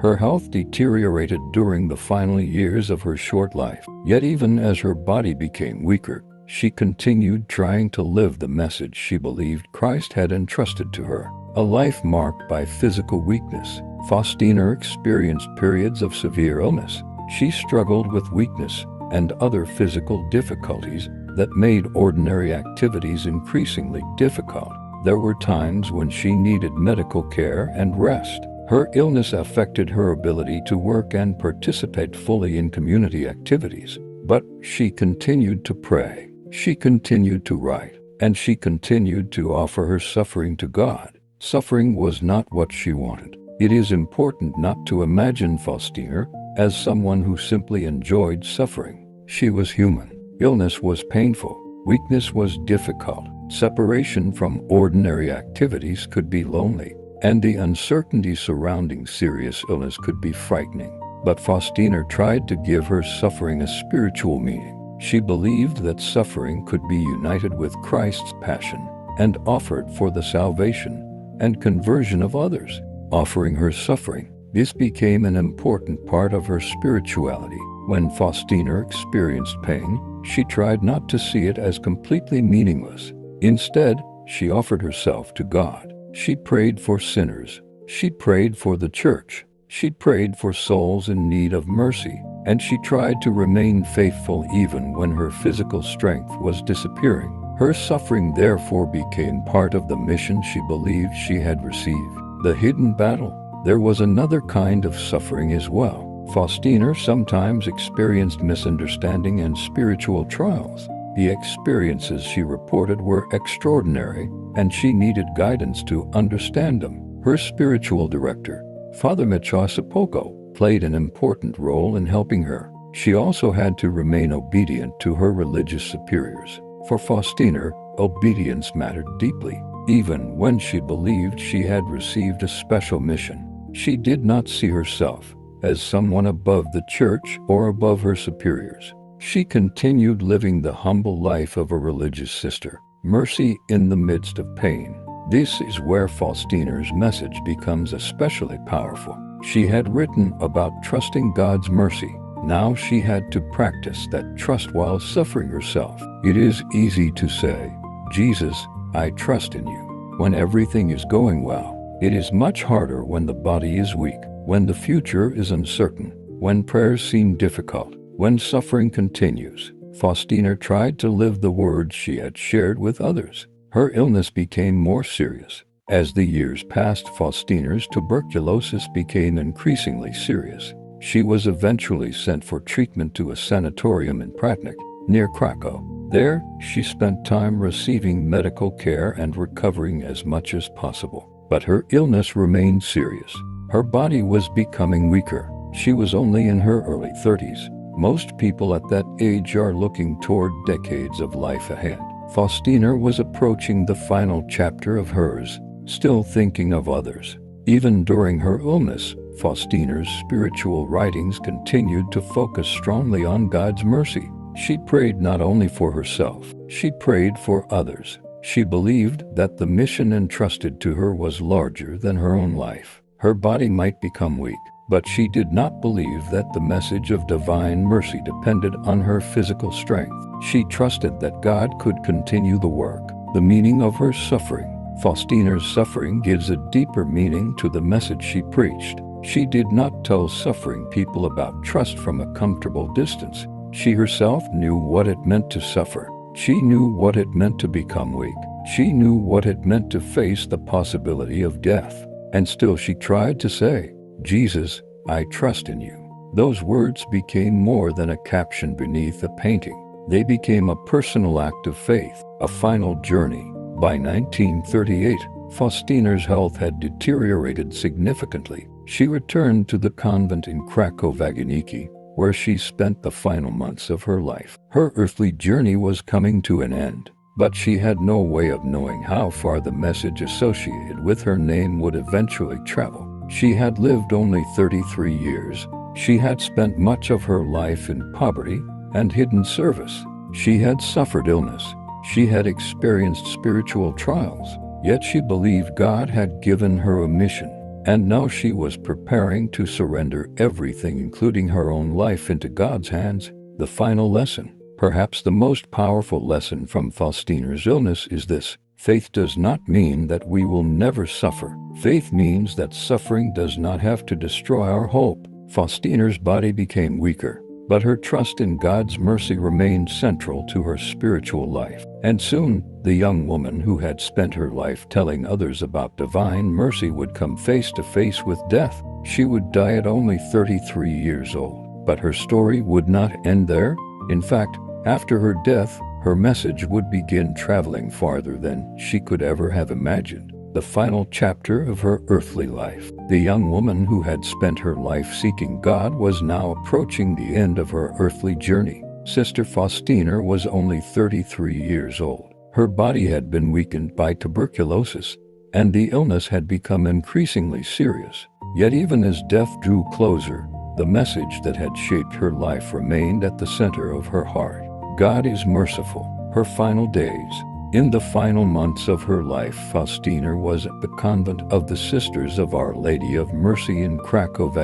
Her health deteriorated during the final years of her short life. Yet even as her body became weaker, she continued trying to live the message she believed Christ had entrusted to her. A life marked by physical weakness, Faustina experienced periods of severe illness. She struggled with weakness and other physical difficulties that made ordinary activities increasingly difficult. There were times when she needed medical care and rest. Her illness affected her ability to work and participate fully in community activities. But she continued to pray. She continued to write. And she continued to offer her suffering to God. Suffering was not what she wanted. It is important not to imagine Faustina as someone who simply enjoyed suffering. She was human. Illness was painful. Weakness was difficult. Separation from ordinary activities could be lonely. And the uncertainty surrounding serious illness could be frightening. But Faustina tried to give her suffering a spiritual meaning. She believed that suffering could be united with Christ's passion, and offered for the salvation and conversion of others, offering her suffering. This became an important part of her spirituality. When Faustina experienced pain, she tried not to see it as completely meaningless. Instead, she offered herself to God. She prayed for sinners. She prayed for the church. She prayed for souls in need of mercy, and she tried to remain faithful even when her physical strength was disappearing. Her suffering therefore became part of the mission she believed she had received. The hidden battle. There was another kind of suffering as well. Faustina sometimes experienced misunderstanding and spiritual trials. The experiences she reported were extraordinary, and she needed guidance to understand them. Her spiritual director, Father Michosapoko, played an important role in helping her. She also had to remain obedient to her religious superiors. For Faustina, obedience mattered deeply. Even when she believed she had received a special mission, she did not see herself as someone above the church or above her superiors. She continued living the humble life of a religious sister, mercy in the midst of pain. This is where Faustina's message becomes especially powerful. She had written about trusting God's mercy. Now she had to practice that trust while suffering herself. It is easy to say, "Jesus, I trust in you," when everything is going well. It is much harder when the body is weak, when the future is uncertain, when prayers seem difficult, when suffering continues. Faustina tried to live the words she had shared with others. Her illness became more serious. As the years passed, Faustina's tuberculosis became increasingly serious. She was eventually sent for treatment to a sanatorium in Pratnik, near Krakow. There, she spent time receiving medical care and recovering as much as possible. But her illness remained serious. Her body was becoming weaker. She was only in her early 30s. Most people at that age are looking toward decades of life ahead. Faustina was approaching the final chapter of hers, still thinking of others. Even during her illness, Faustina's spiritual writings continued to focus strongly on God's mercy. She prayed not only for herself, she prayed for others. She believed that the mission entrusted to her was larger than her own life. Her body might become weak, but she did not believe that the message of divine mercy depended on her physical strength. She trusted that God could continue the work. The meaning of her suffering. Faustina's suffering gives a deeper meaning to the message she preached. She did not tell suffering people about trust from a comfortable distance. She herself knew what it meant to suffer. She knew what it meant to become weak. She knew what it meant to face the possibility of death. And still she tried to say, "Jesus, I trust in you." Those words became more than a caption beneath a painting. They became a personal act of faith, a final journey. By 1938, Faustina's health had deteriorated significantly. She returned to the convent in Krakow-Wageniki, where she spent the final months of her life. Her earthly journey was coming to an end, but she had no way of knowing how far the message associated with her name would eventually travel. She had lived only 33 years. She had spent much of her life in poverty and hidden service. She had suffered illness. She had experienced spiritual trials, yet she believed God had given her a mission. And now she was preparing to surrender everything, including her own life, into God's hands. The final lesson, perhaps the most powerful lesson from Faustina's illness, is this: faith does not mean that we will never suffer. Faith means that suffering does not have to destroy our hope. Faustina's body became weaker, but her trust in God's mercy remained central to her spiritual life. And soon, the young woman who had spent her life telling others about divine mercy would come face to face with death. She would die at only 33 years old. But her story would not end there. In fact, after her death, her message would begin traveling farther than she could ever have imagined. The final chapter of her earthly life. The young woman who had spent her life seeking God was now approaching the end of her earthly journey. Sister Faustina was only 33 years old. Her body had been weakened by tuberculosis, and the illness had become increasingly serious. Yet even as death drew closer, the message that had shaped her life remained at the center of her heart. God is merciful. Her final days, In the final months of her life, Faustina was at the convent of the Sisters of Our Lady of Mercy in Kraków,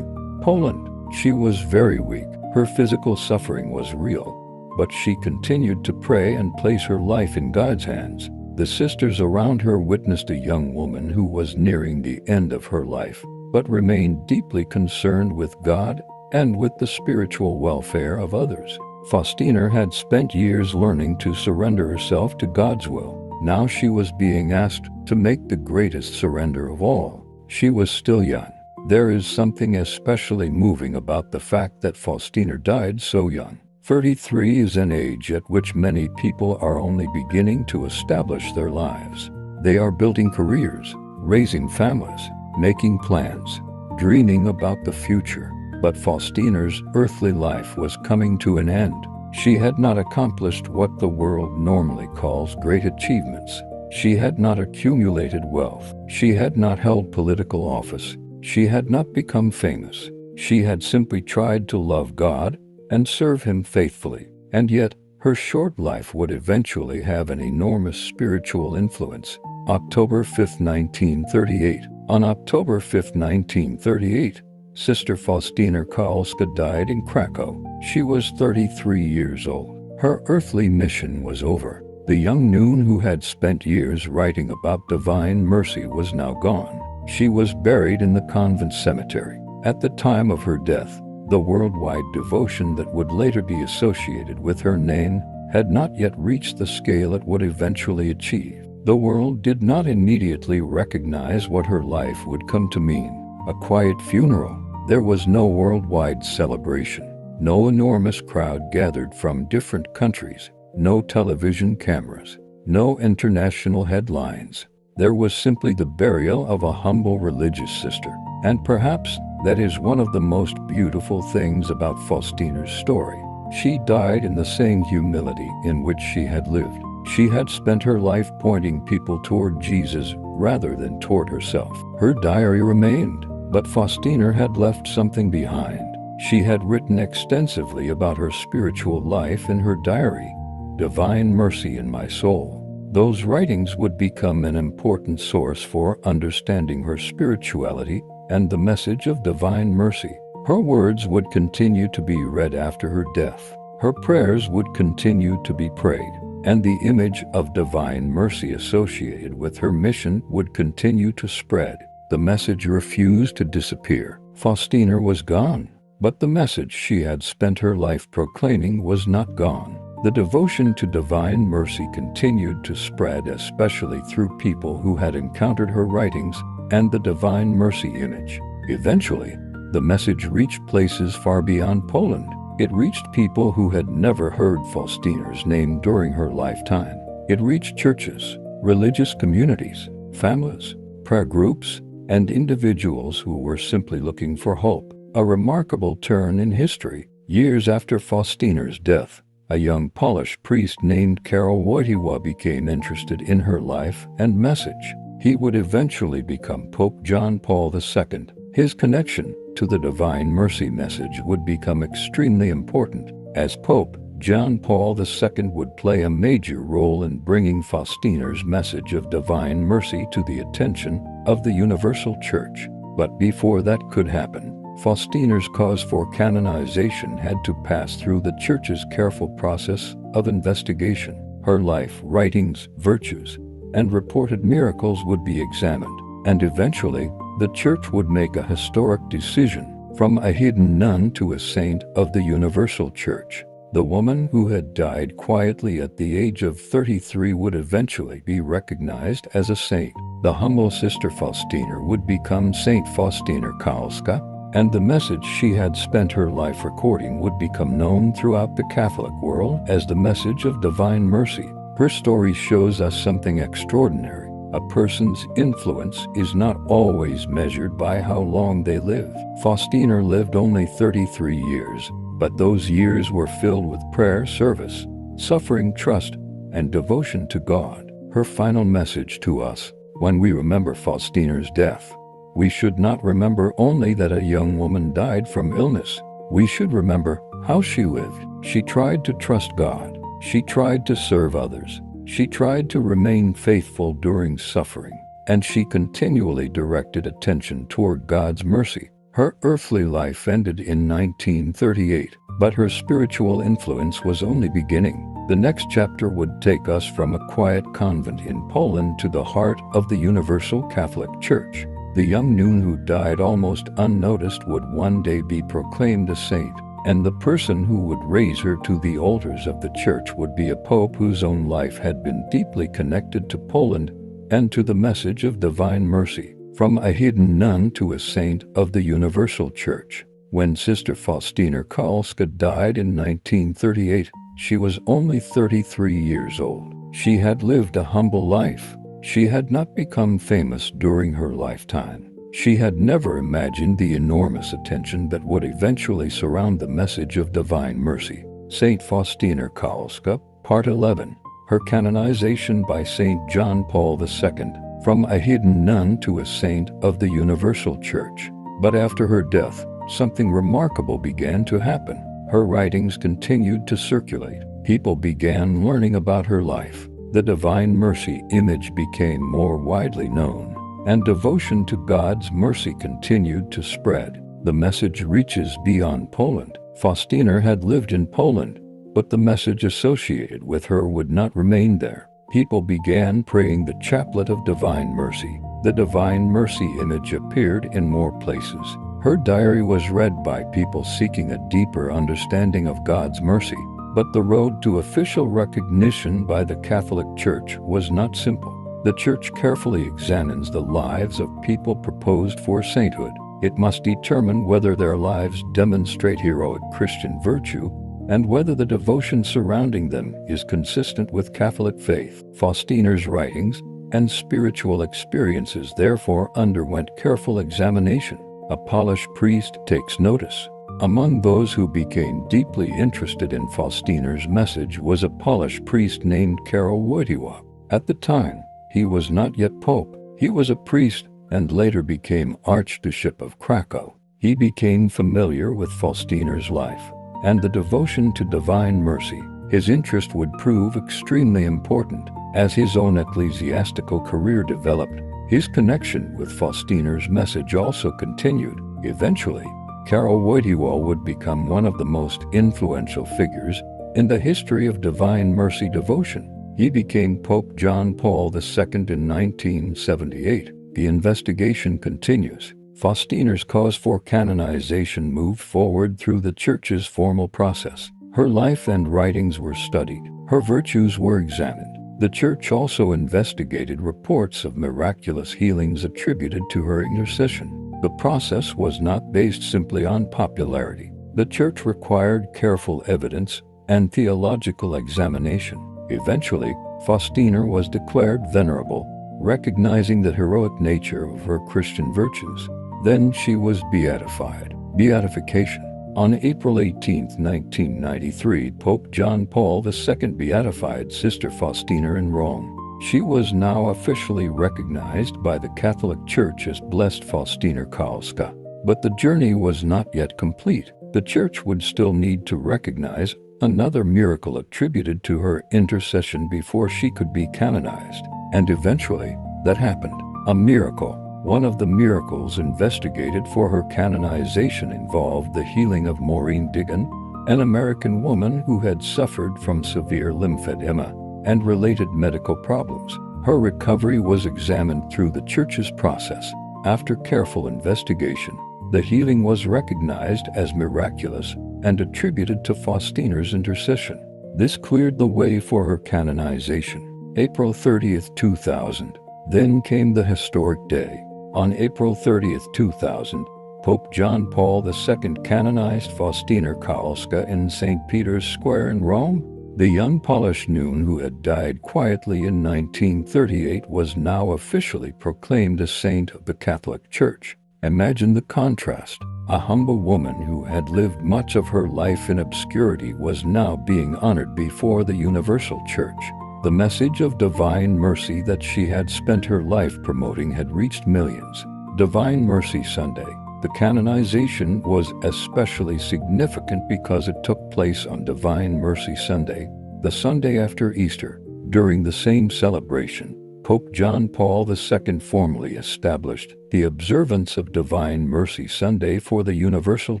Poland. She was very weak. Her physical suffering was real, but she continued to pray and place her life in God's hands. The sisters around her witnessed a young woman who was nearing the end of her life, but remained deeply concerned with God and with the spiritual welfare of others. Faustina had spent years learning to surrender herself to God's will. Now she was being asked to make the greatest surrender of all. She was still young. There is something especially moving about the fact that Faustina died so young. 33 is an age at which many people are only beginning to establish their lives. They are building careers, raising families, making plans, dreaming about the future. But Faustina's earthly life was coming to an end. She had not accomplished what the world normally calls great achievements. She had not accumulated wealth. She had not held political office. She had not become famous. She had simply tried to love God and serve Him faithfully. And yet, her short life would eventually have an enormous spiritual influence. October 5, 1938. On October 5, 1938, Sister Faustina Kowalska died in Kraków. She was 33 years old. Her earthly mission was over. The young nun who had spent years writing about divine mercy was now gone. She was buried in the convent cemetery. At the time of her death, the worldwide devotion that would later be associated with her name had not yet reached the scale it would eventually achieve. The world did not immediately recognize what her life would come to mean. A quiet funeral. There was no worldwide celebration, no enormous crowd gathered from different countries, no television cameras, no international headlines. There was simply the burial of a humble religious sister. And perhaps that is one of the most beautiful things about Faustina's story. She died in the same humility in which she had lived. She had spent her life pointing people toward Jesus rather than toward herself. Her diary remained. But Faustina had left something behind. She had written extensively about her spiritual life in her diary, Divine Mercy in My Soul. Those writings would become an important source for understanding her spirituality and the message of divine mercy. Her words would continue to be read after her death. Her prayers would continue to be prayed, and the image of divine mercy associated with her mission would continue to spread. The message refused to disappear. Faustina was gone, but the message she had spent her life proclaiming was not gone. The devotion to divine mercy continued to spread, especially through people who had encountered her writings and the divine mercy image. Eventually, the message reached places far beyond Poland. It reached people who had never heard Faustina's name during her lifetime. It reached churches, religious communities, families, prayer groups, and individuals who were simply looking for hope. A remarkable turn in history. Years after Faustina's death, a young Polish priest named Karol Wojtyła became interested in her life and message. He would eventually become Pope John Paul II. His connection to the Divine Mercy message would become extremely important. As Pope, John Paul II would play a major role in bringing Faustina's message of divine mercy to the attention of the Universal Church. But before that could happen, Faustina's cause for canonization had to pass through the Church's careful process of investigation. Her life, writings, virtues, and reported miracles would be examined, and eventually, the Church would make a historic decision, from a hidden nun to a saint of the Universal Church. The woman who had died quietly at the age of 33 would eventually be recognized as a saint. The humble Sister Faustina would become Saint Faustina Kowalska, and the message she had spent her life recording would become known throughout the Catholic world as the message of divine mercy. Her story shows us something extraordinary. A person's influence is not always measured by how long they live. Faustina lived only 33 years, but those years were filled with prayer, service, suffering, trust, and devotion to God. Her final message to us: when we remember Faustina's death, we should not remember only that a young woman died from illness. We should remember how she lived. She tried to trust God. She tried to serve others. She tried to remain faithful during suffering, and she continually directed attention toward God's mercy. Her earthly life ended in 1938, but her spiritual influence was only beginning. The next chapter would take us from a quiet convent in Poland to the heart of the Universal Catholic Church. The young nun who died almost unnoticed would one day be proclaimed a saint, and the person who would raise her to the altars of the Church would be a pope whose own life had been deeply connected to Poland and to the message of divine mercy. From a hidden nun to a saint of the Universal Church. When Sister Faustina Kowalska died in 1938, she was only 33 years old. She had lived a humble life. She had not become famous during her lifetime. She had never imagined the enormous attention that would eventually surround the message of divine mercy. Saint Faustina Kowalska, Part 11. Her canonization by Saint John Paul II. From a hidden nun to a saint of the Universal Church. But after her death, something remarkable began to happen. Her writings continued to circulate. People began learning about her life. The divine mercy image became more widely known, and devotion to God's mercy continued to spread. The message reaches beyond Poland. Faustina had lived in Poland, but the message associated with her would not remain there. People began praying the Chaplet of Divine Mercy. The divine mercy image appeared in more places. Her diary was read by people seeking a deeper understanding of God's mercy. But the road to official recognition by the Catholic Church was not simple. The Church carefully examines the lives of people proposed for sainthood. It must determine whether their lives demonstrate heroic Christian virtue and whether the devotion surrounding them is consistent with Catholic faith. Faustina's writings and spiritual experiences therefore underwent careful examination. A Polish priest takes notice. Among those who became deeply interested in Faustina's message was a Polish priest named Karol Wojtyła. At the time, he was not yet pope. He was a priest and later became Archbishop of Krakow. He became familiar with Faustina's life and the devotion to divine mercy. His interest would prove extremely important as his own ecclesiastical career developed. His connection with Faustina's message also continued. Eventually, Karol Wojtyła would become one of the most influential figures in the history of divine mercy devotion. He became Pope John Paul II in 1978. The investigation continues. Faustina's cause for canonization moved forward through the Church's formal process. Her life and writings were studied. Her virtues were examined. The Church also investigated reports of miraculous healings attributed to her intercession. The process was not based simply on popularity. The Church required careful evidence and theological examination. Eventually, Faustina was declared venerable, recognizing the heroic nature of her Christian virtues. Then she was beatified. Beatification. On April 18, 1993, Pope John Paul II beatified Sister Faustina in Rome. She was now officially recognized by the Catholic Church as Blessed Faustina Kowalska. But the journey was not yet complete. The Church would still need to recognize another miracle attributed to her intercession before she could be canonized. And eventually, that happened. A miracle. One of the miracles investigated for her canonization involved the healing of Maureen Digan, an American woman who had suffered from severe lymphedema and related medical problems. Her recovery was examined through the Church's process. After careful investigation, the healing was recognized as miraculous and attributed to Faustina's intercession. This cleared the way for her canonization. April 30, 2000. Then came the historic day. On April 30, 2000, Pope John Paul II canonized Faustina Kowalska in St. Peter's Square in Rome. The young Polish nun who had died quietly in 1938 was now officially proclaimed a saint of the Catholic Church. Imagine the contrast. A humble woman who had lived much of her life in obscurity was now being honored before the Universal Church. The message of divine mercy that she had spent her life promoting had reached millions. Divine Mercy Sunday. The canonization was especially significant because it took place on Divine Mercy Sunday, the Sunday after Easter. During the same celebration, Pope John Paul II formally established the observance of Divine Mercy Sunday for the Universal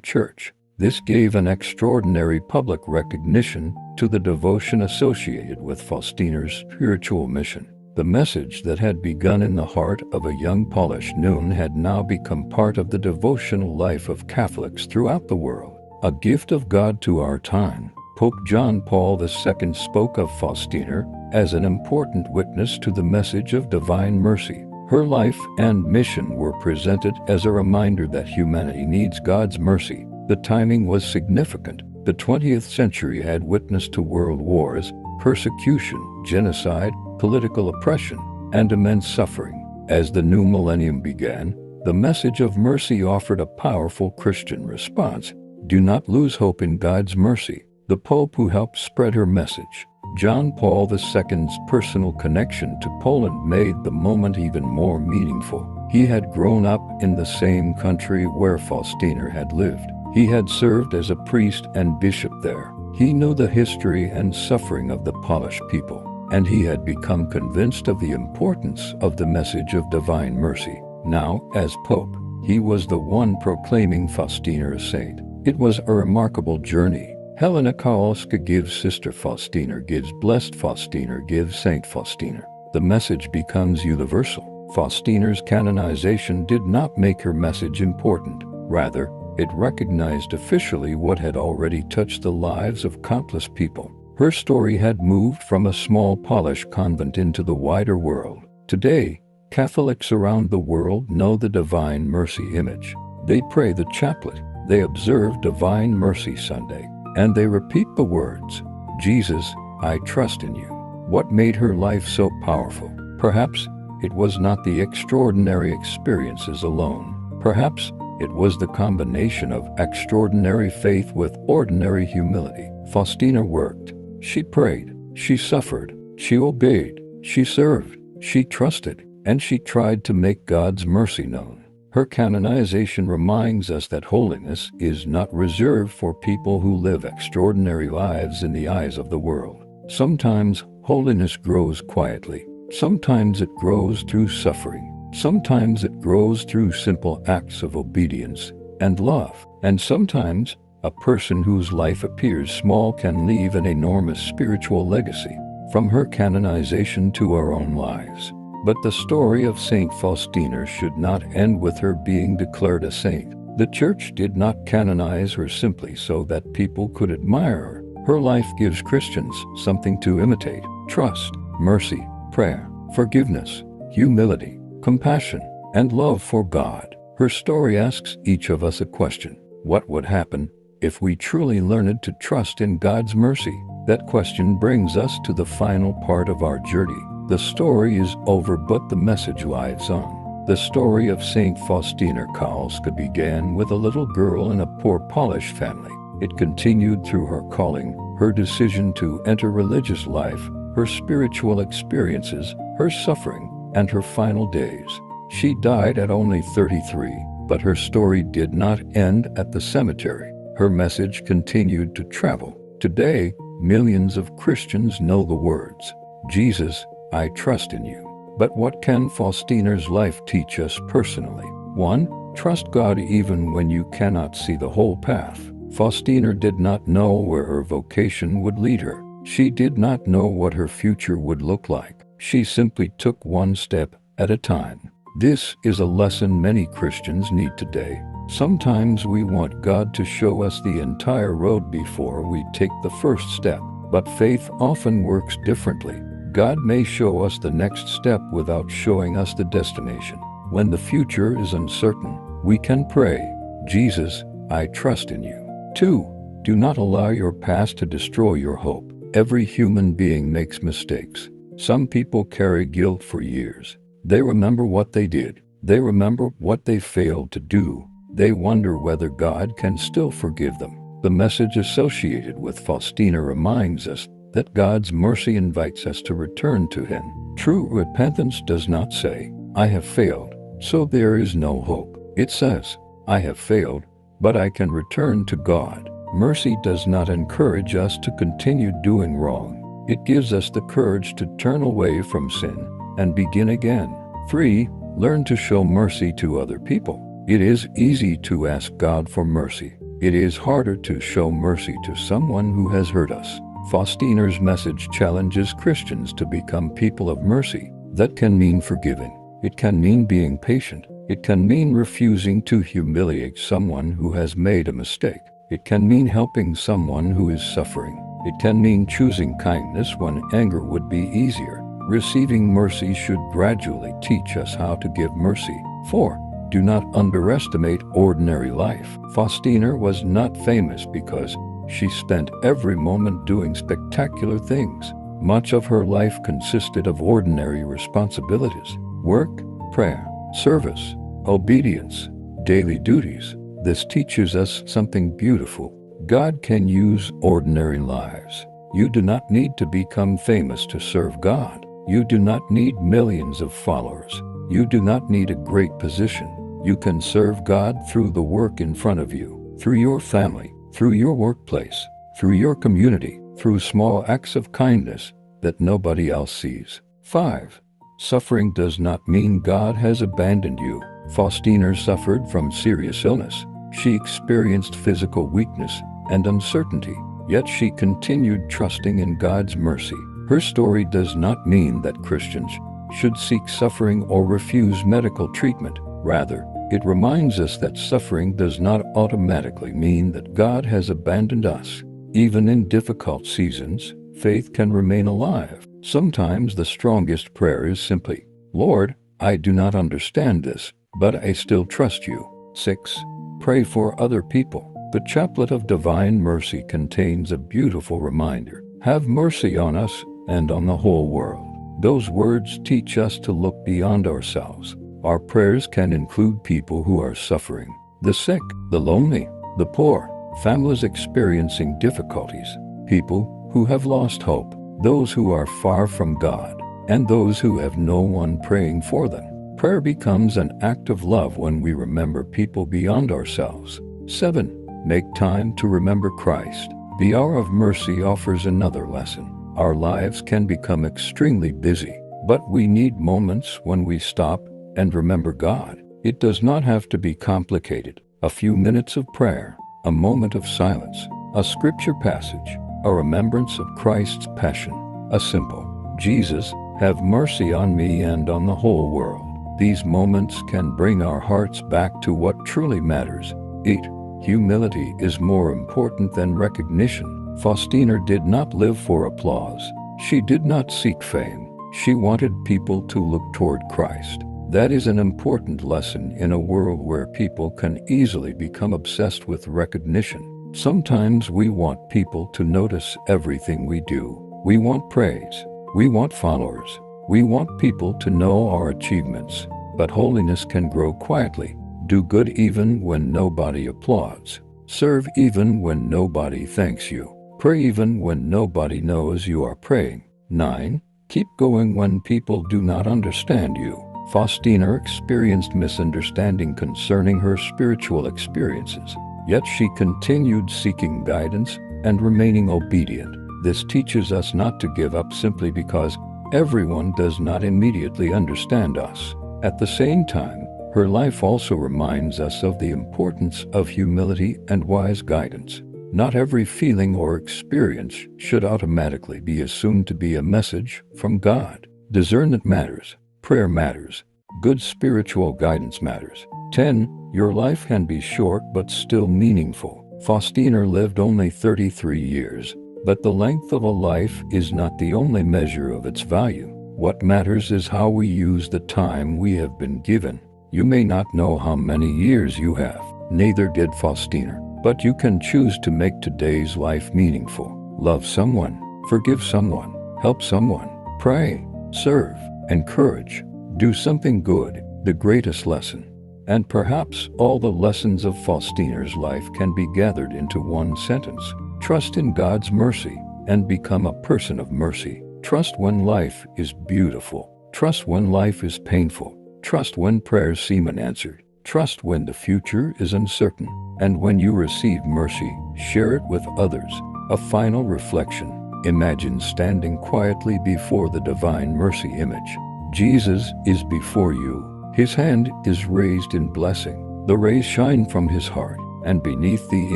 Church. This gave an extraordinary public recognition to the devotion associated with Faustina's spiritual mission. The message that had begun in the heart of a young Polish nun had now become part of the devotional life of Catholics throughout the world. A gift of God to our time, Pope John Paul II spoke of Faustina as an important witness to the message of divine mercy. Her life and mission were presented as a reminder that humanity needs God's mercy. The timing was significant. The 20th century had witnessed to world wars, persecution, genocide, political oppression, and immense suffering. As the new millennium began, the message of mercy offered a powerful Christian response. Do not lose hope in God's mercy. The Pope who helped spread her message, John Paul II's personal connection to Poland made the moment even more meaningful. He had grown up in the same country where Faustina had lived. He had served as a priest and bishop there. He knew the history and suffering of the Polish people, and he had become convinced of the importance of the message of divine mercy. Now, as Pope, he was the one proclaiming Faustina a saint. It was a remarkable journey. Helena Kowalska gives Sister Faustina, gives Blessed Faustina, gives Saint Faustina. The message becomes universal. Faustina's canonization did not make her message important. Rather, it recognized officially what had already touched the lives of countless people. Her story had moved from a small Polish convent into the wider world. Today, Catholics around the world know the Divine Mercy image. They pray the Chaplet, they observe Divine Mercy Sunday, and they repeat the words, Jesus, I trust in you. What made her life so powerful? Perhaps it was not the extraordinary experiences alone. Perhaps it was the combination of extraordinary faith with ordinary humility. Faustina worked. She prayed. She suffered. She obeyed. She served. She trusted. And she tried to make God's mercy known. Her canonization reminds us that holiness is not reserved for people who live extraordinary lives in the eyes of the world. Sometimes holiness grows quietly. Sometimes it grows through suffering. Sometimes it grows through simple acts of obedience and love. And sometimes a person whose life appears small can leave an enormous spiritual legacy. From her canonization to our own lives. But the story of Saint Faustina should not end with her being declared a saint. The Church did not canonize her simply so that people could admire her. Her life gives Christians something to imitate: trust, mercy, prayer, forgiveness, humility, compassion, and love for God. Her story asks each of us a question: what would happen if we truly learned to trust in God's mercy? That question brings us to the final part of our journey. The story is over, but the message lives on. The story of Saint Faustina Kowalska began with a little girl in a poor Polish family. It continued through her calling, her decision to enter religious life, her spiritual experiences, her suffering, and her final days. She died at only 33, but her story did not end at the cemetery. Her message continued to travel. Today, millions of Christians know the words, Jesus, I trust in you. But what can Faustina's life teach us personally? 1. Trust God even when you cannot see the whole path. Faustina did not know where her vocation would lead her. She did not know what her future would look like. She simply took one step at a time. This is a lesson many Christians need today. Sometimes we want God to show us the entire road before we take the first step, but faith often works differently. God may show us the next step without showing us the destination. When the future is uncertain, we can pray, Jesus, I trust in you. 2. Do not allow your past to destroy your hope. Every human being makes mistakes. Some people carry guilt for years. They remember what they did. They remember what they failed to do. They wonder whether God can still forgive them. The message associated with Faustina reminds us that God's mercy invites us to return to Him. True repentance does not say, I have failed, so there is no hope. It says, I have failed, but I can return to God. Mercy does not encourage us to continue doing wrong. It gives us the courage to turn away from sin and begin again. 3. Learn to show mercy to other people. It is easy to ask God for mercy. It is harder to show mercy to someone who has hurt us. Faustina's message challenges Christians to become people of mercy. That can mean forgiving. It can mean being patient. It can mean refusing to humiliate someone who has made a mistake. It can mean helping someone who is suffering. It can mean choosing kindness when anger would be easier. Receiving mercy should gradually teach us how to give mercy. 4. Do not underestimate ordinary life. Faustina was not famous because she spent every moment doing spectacular things. Much of her life consisted of ordinary responsibilities: work, prayer, service, obedience, daily duties. This teaches us something beautiful. God can use ordinary lives. You do not need to become famous to serve God. You do not need millions of followers. You do not need a great position. You can serve God through the work in front of you, through your family, through your workplace, through your community, through small acts of kindness that nobody else sees. 5. Suffering does not mean God has abandoned you. Faustina suffered from serious illness. She experienced physical weakness and uncertainty, yet she continued trusting in God's mercy. Her story does not mean that Christians should seek suffering or refuse medical treatment. Rather, it reminds us that suffering does not automatically mean that God has abandoned us. Even in difficult seasons, faith can remain alive. Sometimes the strongest prayer is simply, "Lord, I do not understand this, but I still trust you." 6. Pray for other people. The Chaplet of Divine Mercy contains a beautiful reminder. Have mercy on us and on the whole world. Those words teach us to look beyond ourselves. Our prayers can include people who are suffering, the sick, the lonely, the poor, families experiencing difficulties, people who have lost hope, those who are far from God, and those who have no one praying for them. Prayer becomes an act of love when we remember people beyond ourselves. 7. Make time to remember Christ. The hour of mercy offers another lesson. Our lives can become extremely busy, but we need moments when we stop and remember God. It does not have to be complicated. A few minutes of prayer, a moment of silence, a scripture passage, a remembrance of Christ's passion, a simple, "Jesus, have mercy on me and on the whole world." These moments can bring our hearts back to what truly matters. 8. Humility is more important than recognition. Faustina did not live for applause. She did not seek fame. She wanted people to look toward Christ. That is an important lesson in a world where people can easily become obsessed with recognition. Sometimes we want people to notice everything we do. We want praise. We want followers. We want people to know our achievements. But holiness can grow quietly. Do good even when nobody applauds. Serve even when nobody thanks you. Pray even when nobody knows you are praying. 9. Keep going when people do not understand you. Faustina experienced misunderstanding concerning her spiritual experiences, yet she continued seeking guidance and remaining obedient. This teaches us not to give up simply because everyone does not immediately understand us. At the same time, her life also reminds us of the importance of humility and wise guidance. Not every feeling or experience should automatically be assumed to be a message from God. Discernment matters. Prayer matters. Good spiritual guidance matters. 10. Your life can be short but still meaningful. Faustina lived only 33 years, but the length of a life is not the only measure of its value. What matters is how we use the time we have been given. You may not know how many years you have, neither did Faustina, but you can choose to make today's life meaningful. Love someone, forgive someone, help someone, pray, serve, encourage, do something good. The greatest lesson, and perhaps all the lessons of Faustina's life, can be gathered into one sentence. Trust in God's mercy and become a person of mercy. Trust when life is beautiful. Trust when life is painful. Trust when prayers seem unanswered. Trust when the future is uncertain. And when you receive mercy, share it with others. A final reflection. Imagine standing quietly before the Divine Mercy image. Jesus is before you. His hand is raised in blessing. The rays shine from his heart, and beneath the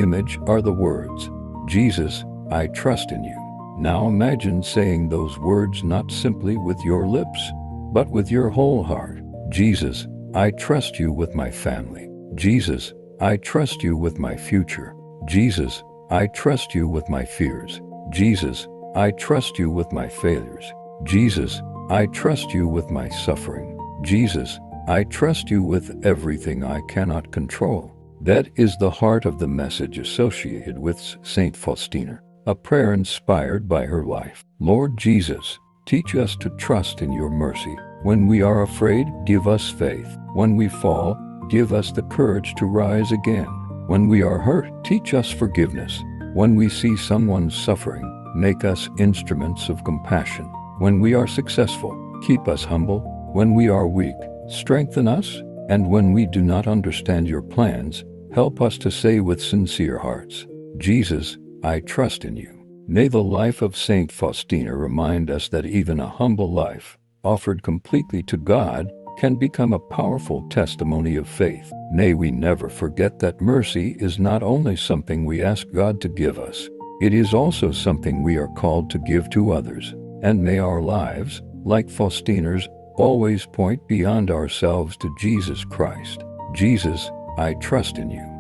image are the words, "Jesus, I trust in you." Now imagine saying those words not simply with your lips, but with your whole heart. Jesus, I trust you with my family. Jesus, I trust you with my future. Jesus, I trust you with my fears. Jesus, I trust you with my failures. Jesus, I trust you with my suffering. Jesus, I trust you with everything I cannot control. That is the heart of the message associated with Saint Faustina, a prayer inspired by her life. Lord Jesus, teach us to trust in your mercy. When we are afraid, give us faith. When we fall, give us the courage to rise again. When we are hurt, teach us forgiveness. When we see someone suffering, make us instruments of compassion. When we are successful, keep us humble. When we are weak, strengthen us. And when we do not understand your plans, help us to say with sincere hearts, Jesus, I trust in you. May the life of Saint Faustina remind us that even a humble life, offered completely to God, can become a powerful testimony of faith. May we never forget that mercy is not only something we ask God to give us, it is also something we are called to give to others. And may our lives, like Faustina's, always point beyond ourselves to Jesus Christ. Jesus, I trust in you.